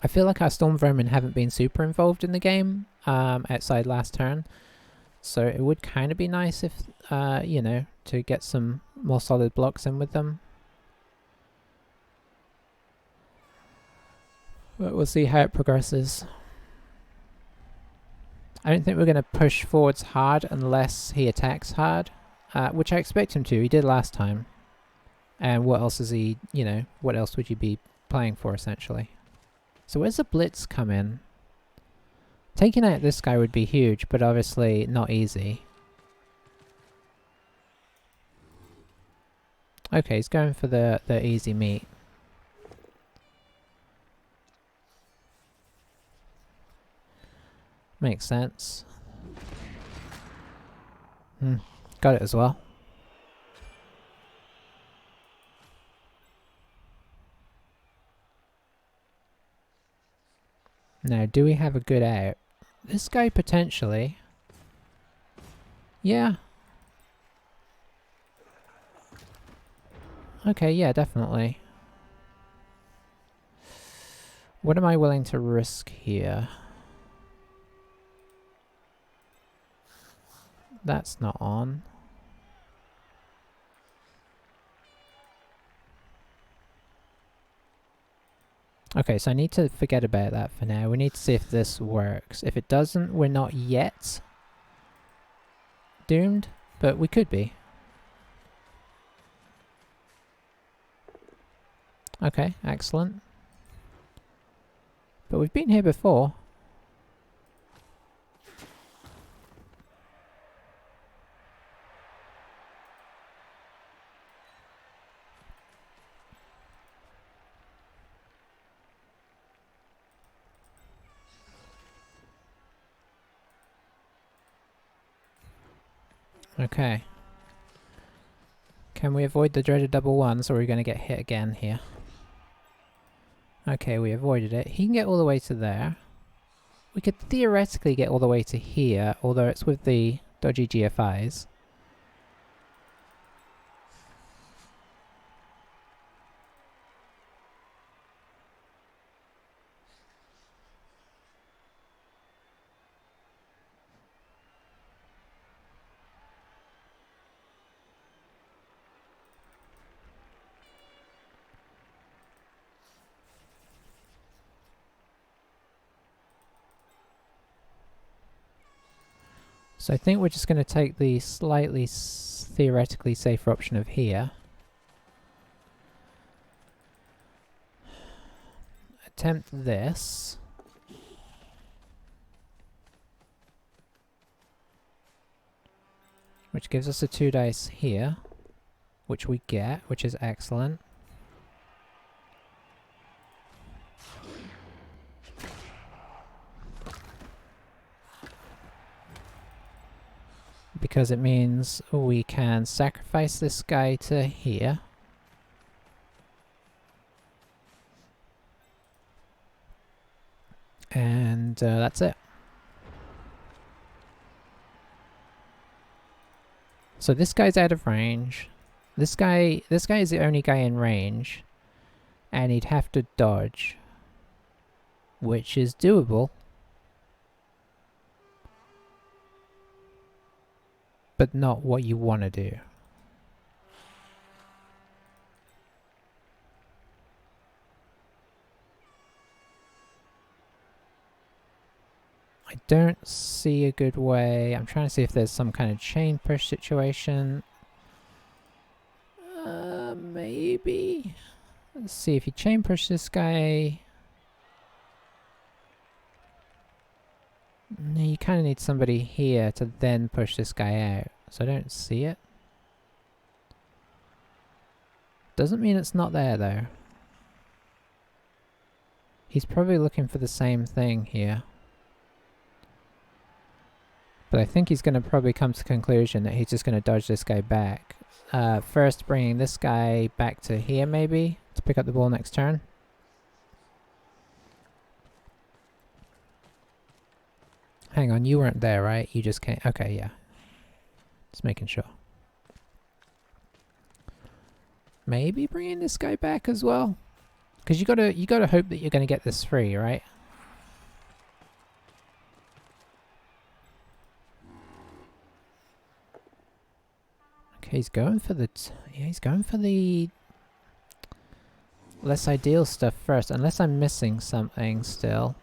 I feel like our Storm Vermin haven't been super involved in the game outside last turn. So it would kind of be nice if, you know, to get some more solid blocks in with them. But we'll see how it progresses. I don't think we're going to push forwards hard unless he attacks hard, which I expect him to. He did last time. And what else is he, you know, what else would you be playing for essentially? So where's the Blitz come in? Taking out this guy would be huge, but obviously not easy. Okay, he's going for the easy meat. Makes sense. Got it as well. Now, do we have a good out? This guy potentially. Yeah. Okay, yeah, definitely. What am I willing to risk here? That's not on. Okay, so I need to forget about that for now. We need to see if this works. If it doesn't, we're not yet doomed, but we could be. Okay, excellent. But we've been here before. Okay. Can we avoid the dreaded double ones, or are we going to get hit again here? Okay, we avoided it. He can get all the way to there. We could theoretically get all the way to here, although it's with the dodgy GFIs. So I think we're just going to take the slightly theoretically safer option of here. Attempt this. Which gives us a 2 dice here. Which we get, which is excellent. Because it means we can sacrifice this guy to here. And that's it. So this guy's out of range. This guy is the only guy in range. And he'd have to dodge. Which is doable. But not what you want to do. I don't see a good way. I'm trying to see if there's some kind of chain push situation. Maybe. Let's see if you chain push this guy. No, you kind of need somebody here to then push this guy out. So I don't see it. Doesn't mean it's not there though. He's probably looking for the same thing here. But I think he's going to probably come to the conclusion that he's just going to dodge this guy back. First bringing this guy back to here maybe, to pick up the ball next turn. Hang on, you weren't there, right? You just came. Okay, yeah. Just making sure. Maybe bringing this guy back as well. Because you gotta hope that you're gonna get this free, right? Okay, he's going for the yeah, he's going for the less ideal stuff first, unless I'm missing something still.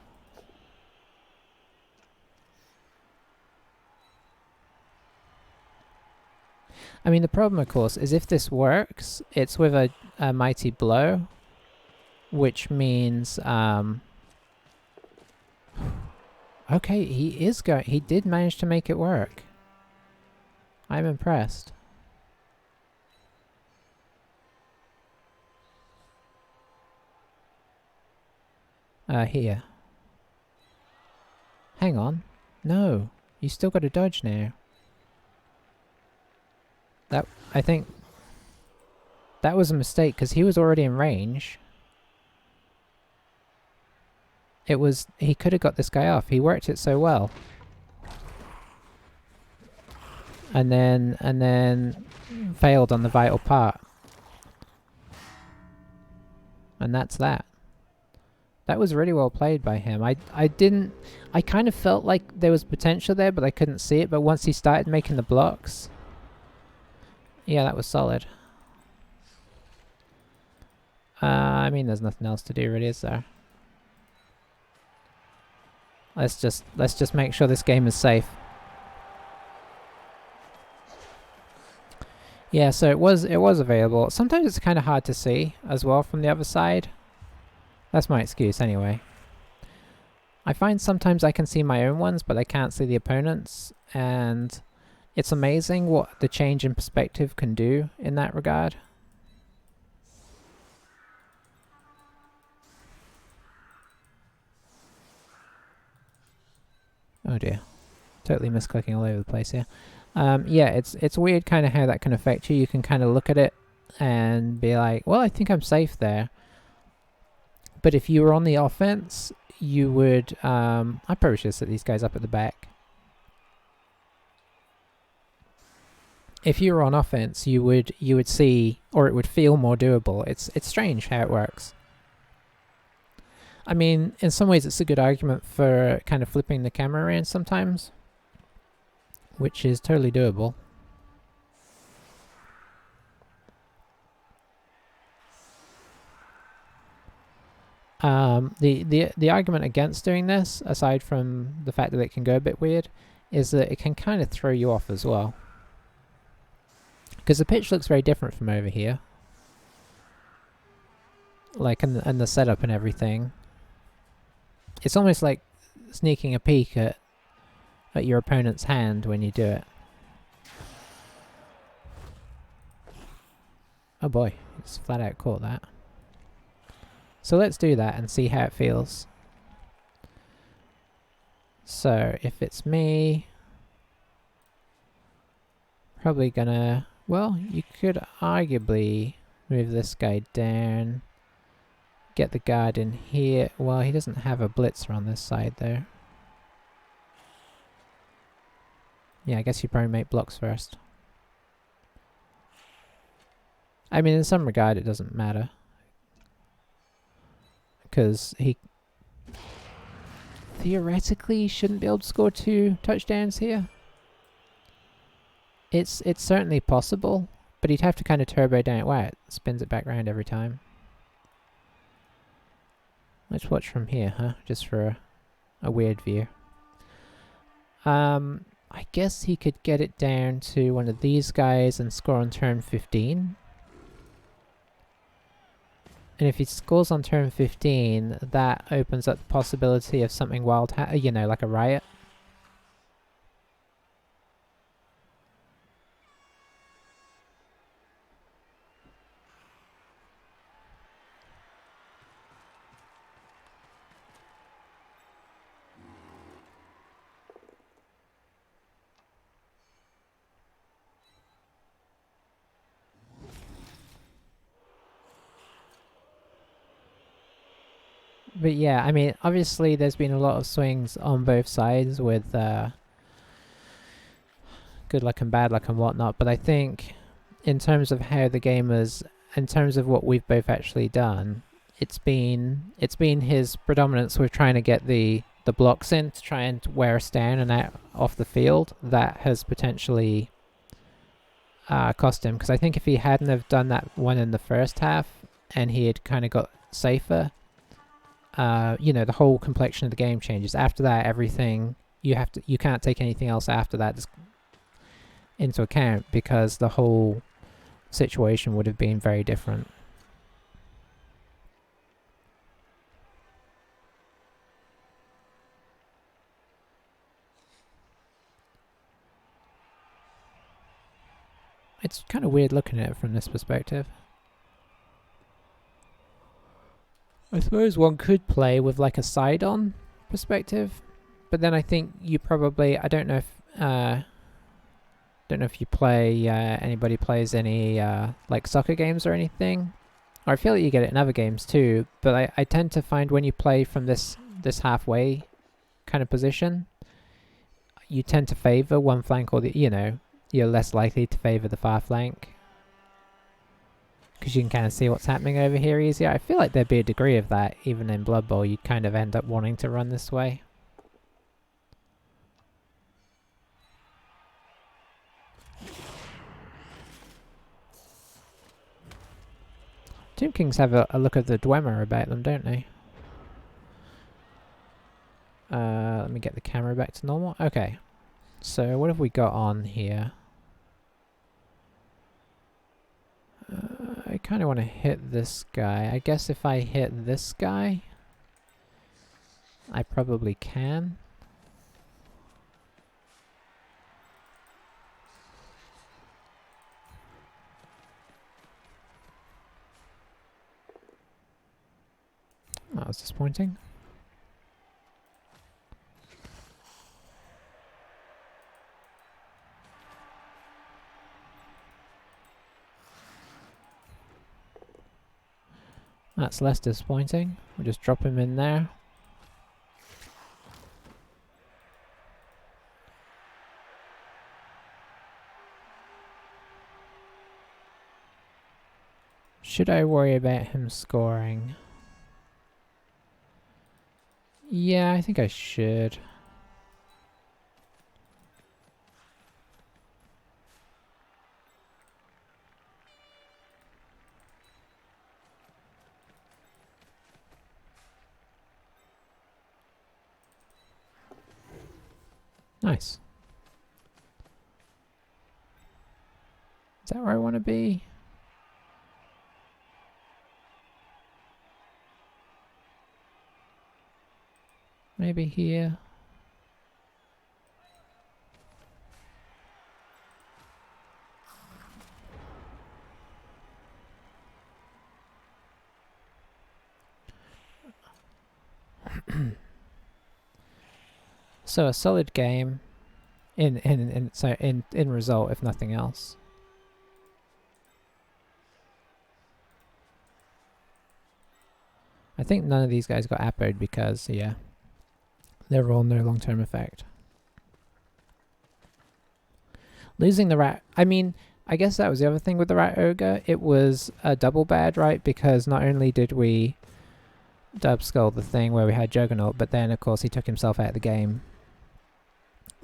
I mean, the problem, of course, is if this works, it's with a mighty blow, which means, okay, he did manage to make it work. I'm impressed. Here. Hang on. No, you still got to dodge now. I think that was a mistake because he was already in range. He could have got this guy off. He worked it so well. And then failed on the vital part. And that's that. That was really well played by him. I kind of felt like there was potential there, but I couldn't see it. But once he started making the blocks, yeah, that was solid. I mean, there's nothing else to do, really, is there? Let's just make sure this game is safe. Yeah, so it was available. Sometimes it's kind of hard to see as well from the other side. That's my excuse, anyway. I find sometimes I can see my own ones, but I can't see the opponents, and it's amazing what the change in perspective can do in that regard. Oh dear. Totally misclicking all over the place here. Yeah, it's weird kind of how that can affect you. You can kind of look at it and be like, well, I think I'm safe there. But if you were on the offense, you would... I probably should set these guys up at the back. If you were on offense, you would see, or it would feel more doable. It's strange how it works. I mean, in some ways it's a good argument for kind of flipping the camera around sometimes, which is totally doable. The argument against doing this, aside from the fact that it can go a bit weird, is that it can kind of throw you off as well. Because the pitch looks very different from over here. Like, and the setup and everything. It's almost like sneaking a peek at your opponent's hand when you do it. Oh boy, it's flat out caught that. So let's do that and see how it feels. So if it's me, probably gonna... Well, you could arguably move this guy down. Get the guard in here. Well, he doesn't have a blitzer on this side though. Yeah, I guess you probably make blocks first. I mean, in some regard it doesn't matter. Because he theoretically shouldn't be able to score 2 touchdowns here. It's certainly possible, but he'd have to kind of turbo down. Wow, it spins it back around every time. Let's watch from here, huh? Just for a weird view. I guess he could get it down to one of these guys and score on turn 15. And if he scores on turn 15, that opens up the possibility of something wild, you know, like a riot. But yeah, I mean, obviously there's been a lot of swings on both sides with good luck and bad luck and whatnot, but I think in terms of how the game is, in terms of what we've both actually done, it's been his predominance with trying to get the blocks in to try and wear us down and out off the field that has potentially cost him. Because I think if he hadn't have done that one in the first half and he had kind of got safer, you know, the whole complexion of the game changes. After that, everything you can't take anything else after that into account because the whole situation would have been very different. It's kind of weird looking at it from this perspective. I suppose one could play with like a side-on perspective, but then I think you probably, I don't know if you play, anybody plays any like soccer games or anything. Or I feel like you get it in other games too, but I tend to find when you play from this halfway kind of position, you tend to favour one flank or the, you know, you're less likely to favour the far flank. Because you can kind of see what's happening over here easier. I feel like there'd be a degree of that, even in Blood Bowl, you'd kind of end up wanting to run this way. Tomb Kings have a look of the Dwemer about them, don't they? Let me get the camera back to normal. Okay. So what have we got on here? I kind of want to hit this guy. I guess if I hit this guy, I probably can. That was disappointing. That's less disappointing. We'll just drop him in there. Should I worry about him scoring? Yeah, I think I should. Nice. Is that where I want to be? Maybe here. So a solid game in result, if nothing else. I think none of these guys got appoed because, yeah, they're all no long-term effect. Losing the rat, I mean, I guess that was the other thing with the rat ogre. It was a double bad, right? Because not only did we dub skull the thing where we had Juggernaut, but then of course he took himself out of the game.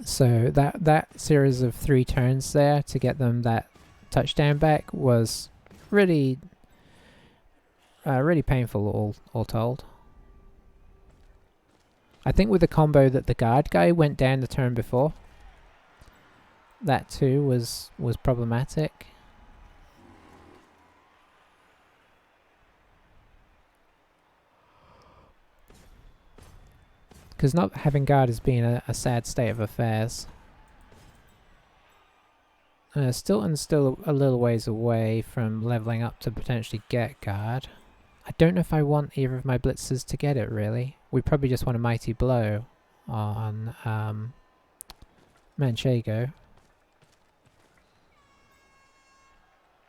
So that series of 3 turns there to get them that touchdown back was really really painful all told. I think with the combo that the guard guy went down the turn before, that too was problematic. Because not having guard has been a sad state of affairs. Stilton's still a little ways away from leveling up to potentially get guard. I don't know if I want either of my blitzers to get it, really. We probably just want a mighty blow on Manchego.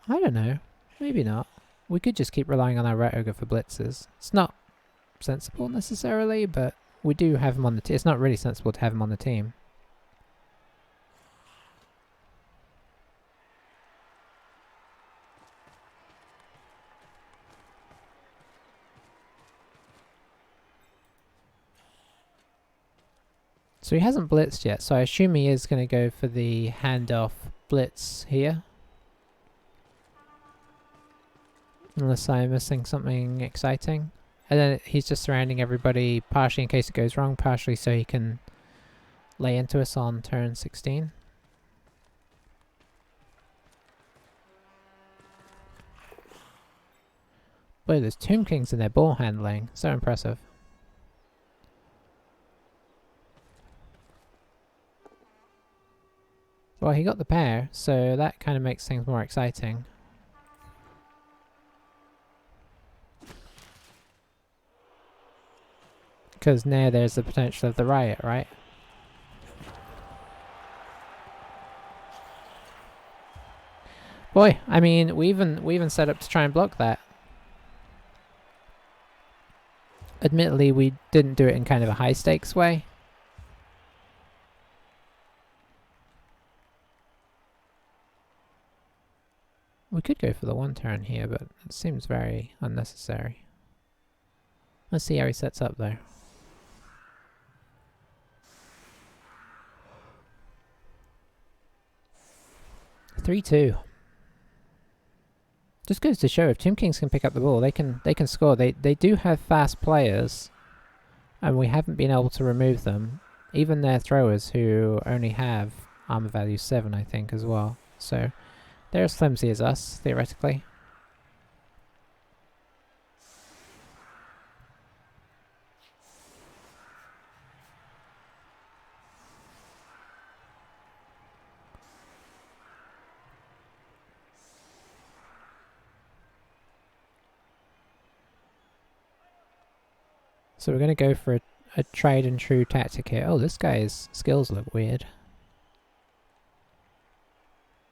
I don't know. Maybe not. We could just keep relying on our Rat Ogre for blitzers. It's not sensible necessarily, but we do have him on the team. It's not really sensible to have him on the team. So he hasn't blitzed yet, so I assume he is going to go for the handoff blitz here. Unless I'm missing something exciting. And then he's just surrounding everybody, partially in case it goes wrong, partially so he can lay into us on turn 16. Boy, there's Tomb Kings in their ball handling. So impressive. Well, he got the pair, so that kind of makes things more exciting. Because now there's the potential of the riot, right? Boy, I mean, we even set up to try and block that. Admittedly, we didn't do it in kind of a high stakes way. We could go for the one turn here, but it seems very unnecessary. Let's see how he sets up though. (3-2). Just goes to show if Tomb Kings can pick up the ball, they can score. They do have fast players, and we haven't been able to remove them. Even their throwers, who only have armor value 7, I think, as well. So they're as flimsy as us, theoretically. So we're going to go for a tried and true tactic here. Oh, this guy's skills look weird.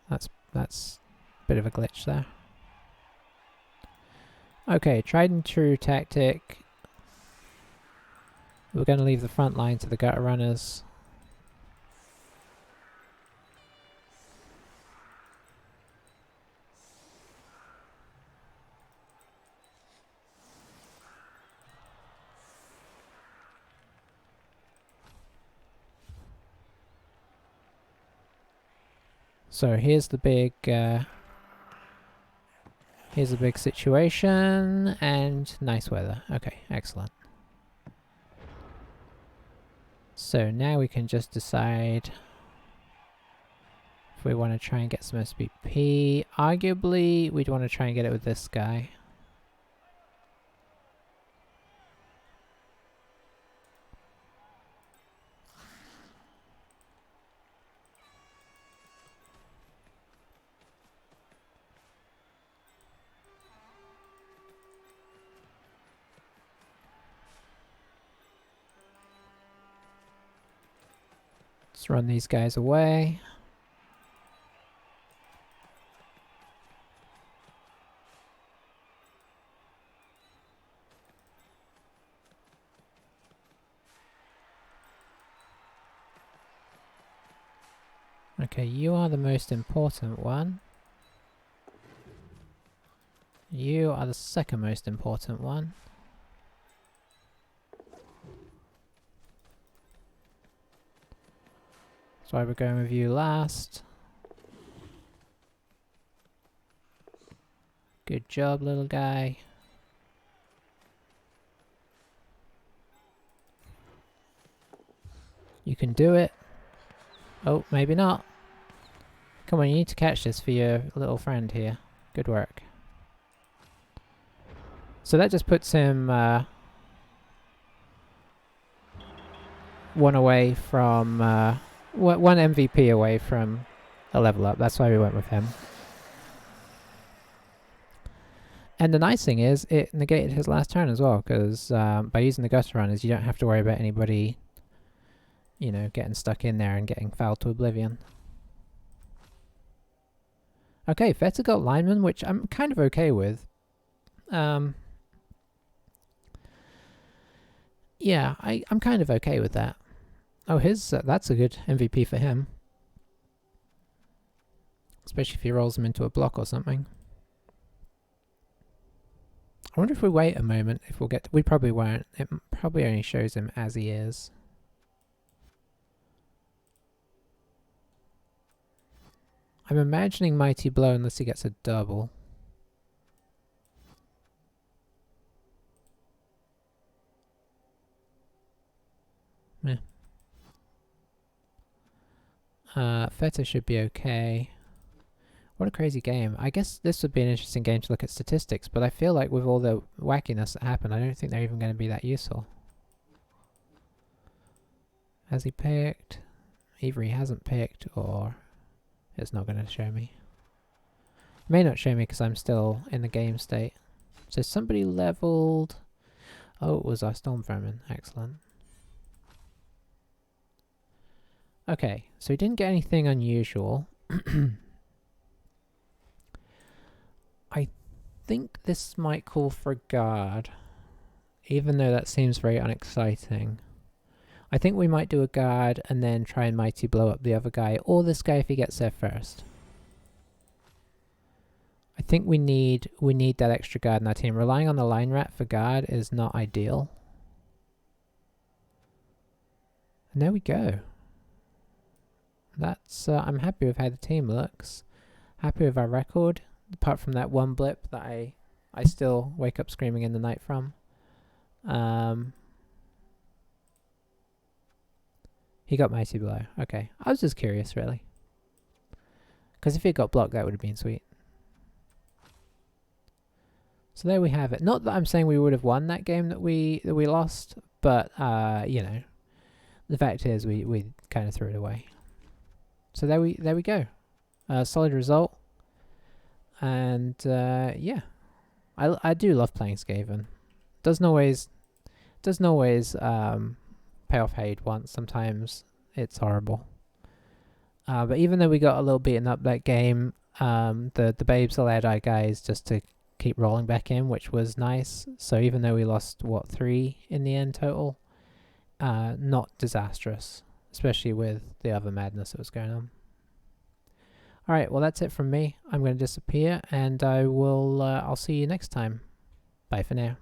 That's a bit of a glitch there. Okay, tried and true tactic. We're going to leave the front line to the gutter runners. So here's the big situation, and nice weather. Okay, excellent. So now we can just decide if we want to try and get some SBP. Arguably, we'd want to try and get it with this guy. Let's run these guys away. Okay, you are the most important one. You are the second most important one. That's why we're going with you last. Good job, little guy. You can do it. Oh, maybe not. Come on, you need to catch this for your little friend here. Good work. So that just puts him one away from one MVP away from a level up. That's why we went with him. And the nice thing is, it negated his last turn as well, because by using the gutter runners, you don't have to worry about anybody, you know, getting stuck in there and getting fouled to oblivion. Okay, Feta got lineman, which I'm kind of okay with. Yeah, I'm kind of okay with that. Oh, that's a good MVP for him. Especially if he rolls him into a block or something. I wonder if we wait a moment, if we'll get... we probably won't. It probably only shows him as he is. I'm imagining Mighty Blow unless he gets a double. Yeah. Feta should be okay. What a crazy game. I guess this would be an interesting game to look at statistics, but I feel like with all the wackiness that happened, I don't think they're even going to be that useful. Has he picked? Either he hasn't picked, or it's not going to show me. It may not show me because I'm still in the game state. So somebody leveled... Oh, it was our Storm Vermin. Excellent. Okay, so he didn't get anything unusual. I think this might call for a guard, even though that seems very unexciting. I think we might do a guard and then try and Mighty Blow up the other guy, or this guy if he gets there first. I think we need that extra guard in our team. Relying on the line rat for guard is not ideal. And there we go. That's I'm happy with how the team looks. Happy with our record, apart from that one blip that I still wake up screaming in the night from. He got Mighty Blow. Okay, I was just curious, really. Because if he got blocked, that would have been sweet. So there we have it. Not that I'm saying we would have won that game that we lost, but you know, the fact is we kind of threw it away. So there we go. Solid result. And yeah, I do love playing Skaven. Doesn't always pay off how you'd want. Sometimes it's horrible. But even though we got a little beaten up that game, the babes allowed our guys just to keep rolling back in, which was nice. So even though we lost, what, 3 in the end total, not disastrous, especially with the other madness that was going on. Alright, well that's it from me. I'm going to disappear, and I'll see you next time. Bye for now.